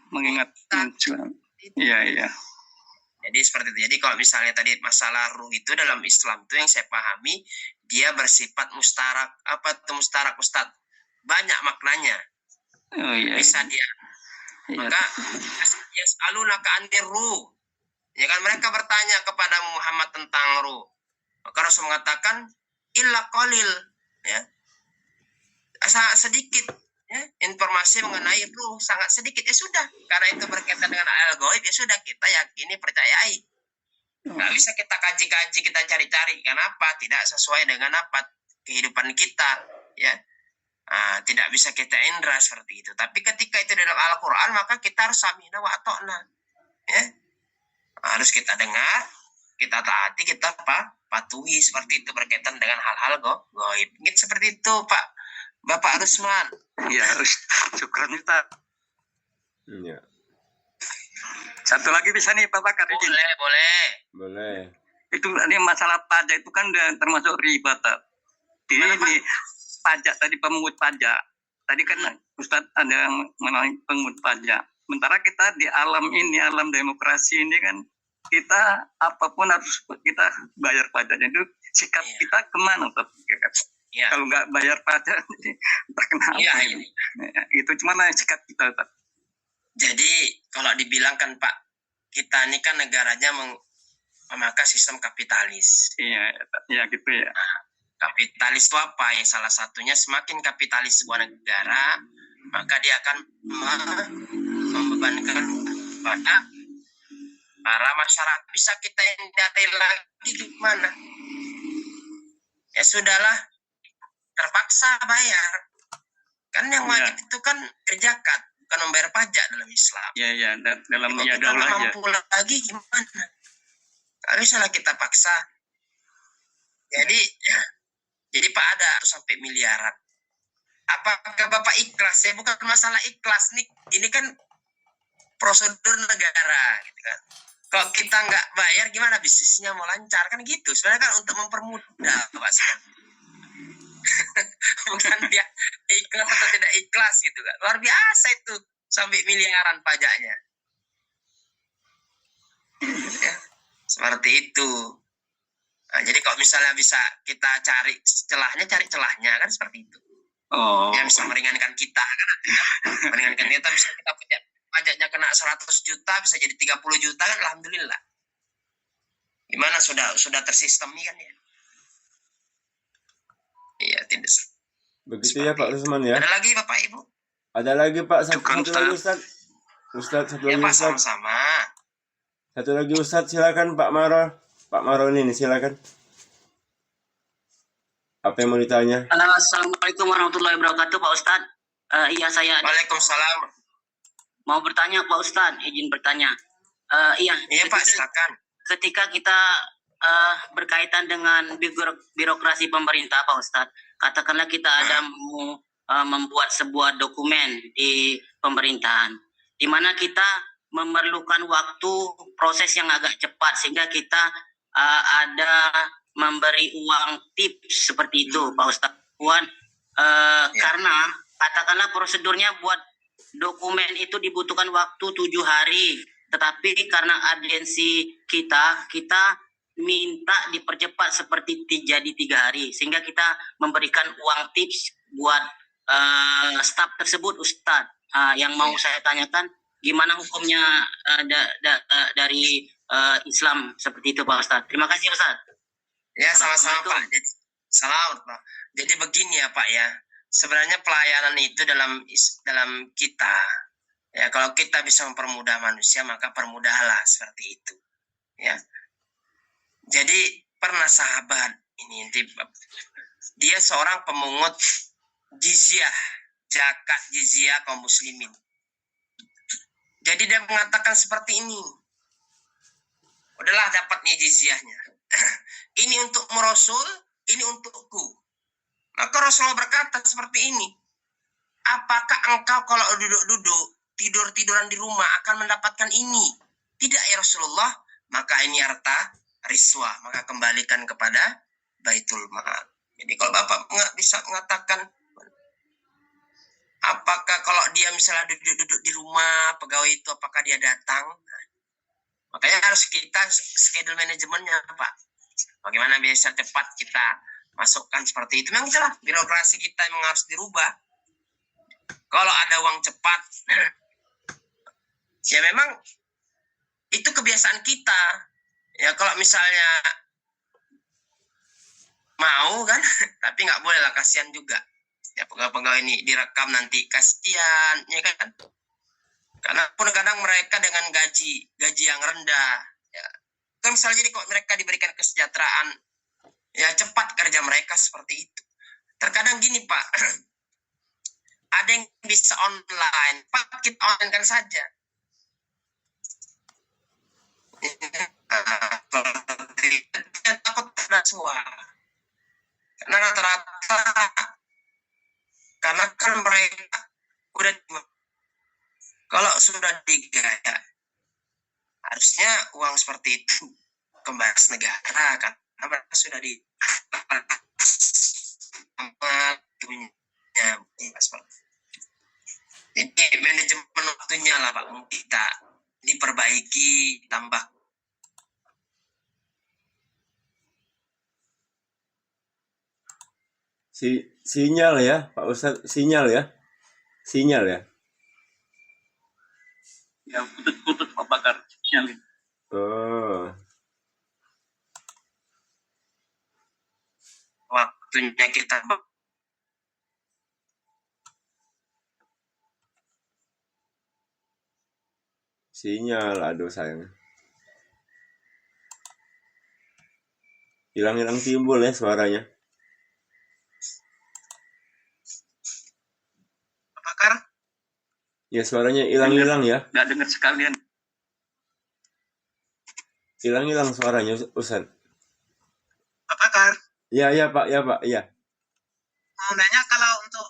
mengingatku. Iya. Jadi seperti itu. Jadi kalau misalnya tadi masalah ruh itu dalam Islam itu yang saya pahami, dia bersifat mustarak. Apa itu mustarak Ustaz? Banyak maknanya. Bisa dia. Maka yas'alunaka anir ruh. Ya kan, mereka bertanya kepada Muhammad tentang ruh. Maka Rasul mengatakan illa qalil, ya. Sangat sedikit, ya, informasi mengenai ruh, sangat sedikit. Ya sudah, karena itu berkaitan dengan al-ghaib, ya sudah kita yakini, percayai. Nggak bisa kita kaji-kaji, kita cari-cari. Kenapa? Tidak sesuai dengan apa kehidupan kita, ya. Tidak bisa kita indra seperti itu. Tapi ketika itu dalam Al-Quran, maka kita harus samina wa ata'na, ya. Harus kita dengar, kita taati, kita patuhi, seperti itu berkaitan dengan hal-hal gaib. Seperti itu Pak Bapak Rusman. Ya, syukran Ustaz. Iya. Satu lagi bisa nih Pak Bakar. Boleh. Itu ini masalah pajak itu kan termasuk riba, Pak. Jadi ini pajak tadi, pemungut pajak. Tadi kan Ustaz ada yang mengenai pemungut pajak. Sementara kita di alam ini, alam demokrasi ini kan, kita apapun harus kita bayar pajaknya. Itu sikap kita kemana, Pak? Ya. Kalau nggak bayar pajak, entah kenapa. Itu cuma sikap kita, Pak. Jadi kalau dibilangkan Pak, kita ini kan negaranya memakai sistem kapitalis. Iya gitu ya. Nah, kapitalis itu apa? Ya salah satunya semakin kapitalis sebuah negara, maka dia akan membebankan pada para masyarakat. Bisa kita hindari lagi gimana? Ya sudahlah, terpaksa bayar. Kan yang wajib itu kan zakat, bukan membayar pajak dalam Islam. Iya, dalam ya daulah aja. Mampu lagi gimana? Gak bisa lah kita paksa. Jadi Pak ada sampai miliaran. Apakah Bapak ikhlas? Ya bukan masalah ikhlas nih. Ini kan prosedur negara, gitu kan. Kalau kita nggak bayar, gimana bisnisnya mau lancar kan gitu? Sebenarnya kan untuk mempermudah, Pak. Bukan dia ikhlas atau tidak ikhlas gitu kan. Luar biasa itu, sampai miliaran pajaknya. Ya, seperti itu. Nah, jadi kalau misalnya bisa kita cari celahnya kan seperti itu. Oh. Yang bisa meringankan kita kan, meringankan kita, bisa kita punya pajaknya kena 100 juta bisa jadi 30 juta kan, alhamdulillah. Gimana sudah tersistemi kan ya? Iya, tidak. Begitu ya Pak Rusman ya. Ada lagi Bapak Ibu? Ada lagi Pak, satu lagi Ustaz. Ustaz, satu Ya lagi Pak, Ustaz. sama-sama. Satu lagi Ustaz, silakan Pak Maro. Pak Maro ini silakan. Apa yang mau ditanya? Assalamualaikum warahmatullahi wabarakatuh Pak Ustadz. Iya saya. Waalaikumsalam. Mau bertanya Pak Ustadz, izin bertanya. Iya Pak, silakan. Ketika kita berkaitan dengan birokrasi pemerintah Pak Ustadz, katakanlah kita ada membuat sebuah dokumen di pemerintahan, di mana kita memerlukan waktu proses yang agak cepat sehingga kita ada memberi uang tips seperti itu Pak Ustadz. Karena katakanlah prosedurnya buat dokumen itu dibutuhkan waktu 7 hari, tetapi karena agensi kita minta dipercepat seperti jadi 3 hari, sehingga kita memberikan uang tips buat staf tersebut Ustadz. Yang mau saya tanyakan, gimana hukumnya dari Islam seperti itu Pak Ustadz. Terima kasih Ustadz. Ya, sama-sama Pak. Selamat Pak. Jadi begini ya Pak ya. Sebenarnya pelayanan itu dalam kita. Ya, kalau kita bisa mempermudah manusia, maka permudahlah seperti itu. Ya. Jadi pernah sahabat ini, dia seorang pemungut jizyah, zakat jizyah kaum muslimin. Jadi dia mengatakan seperti ini. Udahlah, dapat nih jizyahnya. Ini untuk Rasul, ini untukku. Maka Rasulullah berkata seperti ini. Apakah engkau kalau duduk-duduk, tidur-tiduran di rumah akan mendapatkan ini? Tidak ya Rasulullah. Maka ini harta riswah. Maka kembalikan kepada Baitul Mal. Jadi kalau Bapak nggak bisa mengatakan, apakah kalau dia misalnya duduk-duduk di rumah, pegawai itu apakah dia datang? Makanya harus kita schedule manajemennya Pak. Bagaimana biasa cepat kita masukkan seperti itu. Memang itulah birokrasi kita memang harus dirubah. Kalau ada uang cepat, ya memang itu kebiasaan kita. Ya kalau misalnya mau kan, tapi nggak boleh lah, kasihan juga. Ya pegawai-pegawai ini direkam nanti, kasihan, ya kan? Karena pun kadang mereka dengan gaji yang rendah. Ya. Kan misalnya jadi kok mereka diberikan kesejahteraan, ya cepat kerja mereka seperti itu. Terkadang gini Pak, ada yang bisa online, Pak kita online kan saja. Takut ada suara. Karena rata-rata, karena kan mereka udah, kalau sudah digaya, harusnya uang seperti itu kembali ke negara kan. Mereka sudah di jadi manajemen waktunya lah Pak, kita diperbaiki, tambah. Sinyal ya Pak Ustadz, sinyal ya. Ya, putus Pak Bakar. Oh. Waktunya kita Sinyal, aduh sayang. Hilang-hilang timbul ya suaranya. Bakar? Ya suaranya hilang-hilang ya. Nggak dengar sekalian. Hilang-hilang suaranya Ustaz. Pak Bakar? Ya Pak, iya. Mau nanya kalau untuk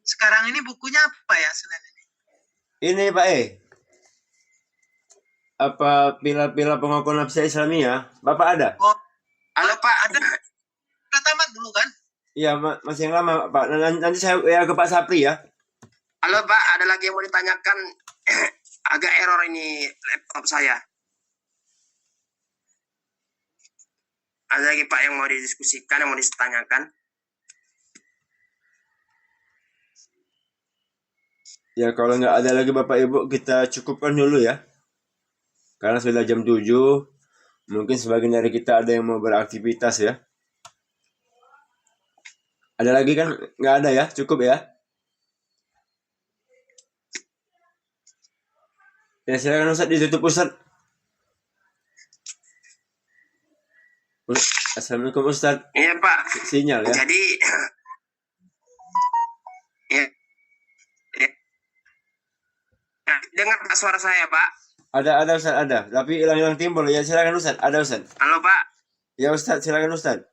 sekarang ini bukunya apa ya Senin ini? Ini Pak apa pila-pila pengakuan nafsi Islamiyah? Bapak ada? Oh, Halo Pak, ada? udah tamat dulu kan? Iya, masih yang lama Pak. Nanti saya ke Pak Sapri ya. Halo Pak, ada lagi yang mau ditanyakan. Agak error ini laptop saya. Ada lagi Pak yang mau didiskusikan, yang mau ditanyakan? Ya kalau nggak ada lagi Bapak Ibu, kita cukupkan dulu ya. Karena sudah jam 7, mungkin sebagian dari kita ada yang mau beraktivitas ya. Ada lagi kan? Nggak ada ya? Cukup ya? Ya silakan Ustaz, ditutup Ustaz. Assalamualaikum Ustaz. Iya Pak. Sinyal ya. Jadi ya, dengar Pak suara saya Pak? Ada Ustaz, ada. Tapi hilang-hilang timbul. Ya silakan Ustaz. Ada Ustaz. Halo Pak. Ya Ustaz, silakan Ustaz.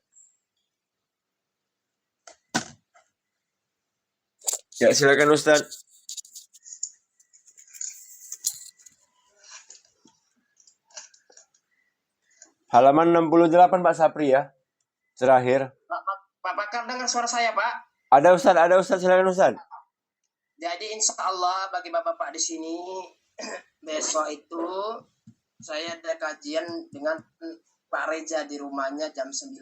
Ya silakan Ustaz. Halaman 68 Pak Sapri ya. Terakhir. Pak Bakar dengar suara saya Pak? Ada Ustaz, silakan Ustaz. Jadi insya Allah bagi bapak-bapak di sini besok itu saya ada kajian dengan Pak Reza di rumahnya jam 9.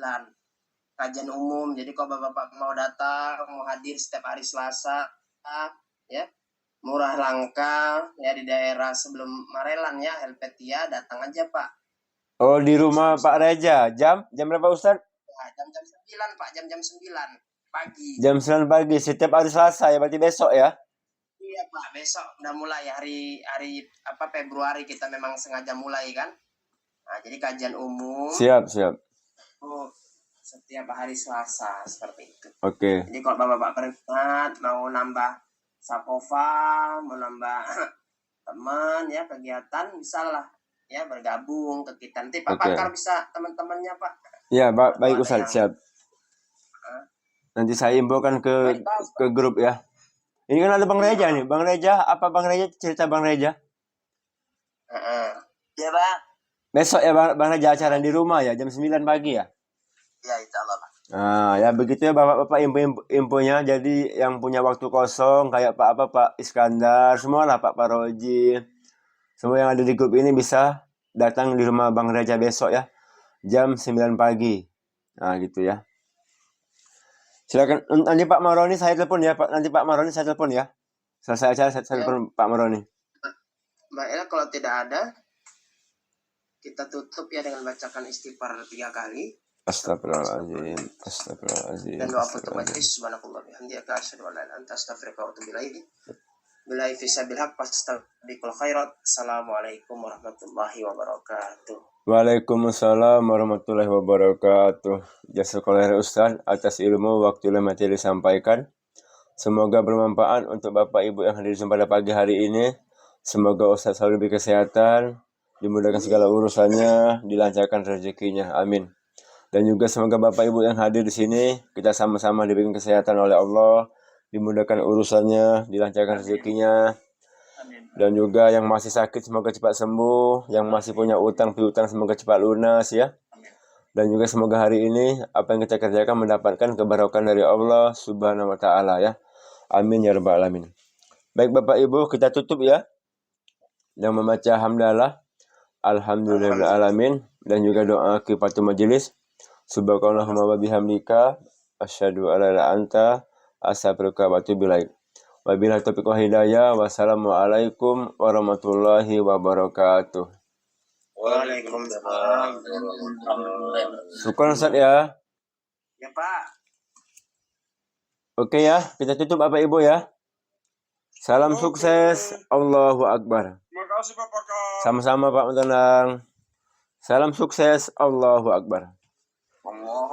Kajian umum. Jadi kalau bapak-bapak mau datang, mau hadir setiap hari Selasa, ya murah langka ya di daerah sebelum Marelan ya Helvetia, datang aja Pak. Oh di rumah Pak Reza. Jam berapa Ustaz? Ya, jam 9 Pak, jam 9 pagi. Jam 9 pagi setiap hari Selasa ya, berarti besok ya? Iya Pak, besok udah mulai hari Februari kita memang sengaja mulai kan. Nah, jadi kajian umum. Siap. Oh, setiap hari Selasa seperti itu. Oke. Jadi kalau bapak-bapak berminat mau nambah Sakofa, mau nambah teman ya kegiatan, misalnya ya bergabung ke kita. Nanti Pak Bakar bisa teman-temannya Pak. Ya, baik Ustaz, siap. Nanti saya imbukan ke grup ya. Ini kan ada Bang Reja nih. Bang Reja, apa Bang Reja? Cerita Bang Reja. Ya Bang. Besok ya Bang Reja acara di rumah ya, jam 9 pagi ya? Ya insya Allah Pak. Nah, ya begitu ya Bapak-bapak infonya. Jadi yang punya waktu kosong kayak Pak Iskandar, semua lah Pak Paroji. Semua yang ada di grup ini bisa datang di rumah Bang Reja besok ya. Jam 9 pagi. Nah, gitu ya. Silakan nanti Pak Maroni saya telepon ya, Pak. Nanti Pak Maroni saya telepon ya. Selesai acara saya telepon Pak Maroni. Baiklah kalau tidak ada kita tutup ya dengan bacakan istighfar 3 kali. Astagfirullahaladzim. Dan doa untuk majlis subhanallah bihamdika asyhadu an la ilaha illa anta astaghfiruka wa atubu ilaik. Billahi fissabil haq fastabiqul khairat. Assalamualaikum warahmatullahi wabarakatuh. Waalaikumsalam warahmatullahi wabarakatuh. Jazakallahu Ustaz atas ilmu waktu dan materi disampaikan. Semoga bermanfaat untuk Bapak Ibu yang hadir pada pagi hari ini. Semoga Ustaz selalu diberi kesehatan, dimudahkan segala urusannya, dilancarkan rezekinya. Amin. Dan juga semoga Bapak Ibu yang hadir di sini kita sama-sama diberikan kesehatan oleh Allah, dimudahkan urusannya, dilancarkan rezekinya. Dan juga yang masih sakit semoga cepat sembuh, yang masih punya utang piutang semoga cepat lunas ya. Dan juga semoga hari ini apa yang kita kerjakan mendapatkan keberkahan dari Allah Subhanahu wa taala ya. Amin ya rabbal alamin. Baik Bapak Ibu, kita tutup ya. Yang membaca hamdalah alhamdulillahirabbil alamin dan juga doa kifatul majelis. Subhanallahumma wa bihamdika asyhadu an la ilaha illa anta astaghfiruka wa atubu ilaik. Wabillahi taufiq wal hidayah. Wassalamualaikum warahmatullahi wabarakatuh. Waalaikumsalam. Syukur Ustaz ya. Ya Pak. Oke ya, kita tutup Bapak Ibu ya. Salam sukses. Allahu Akbar. Makasih Pak Bakar. Sama-sama Pak Mentenang. Salam sukses. Allahu Akbar. Allah.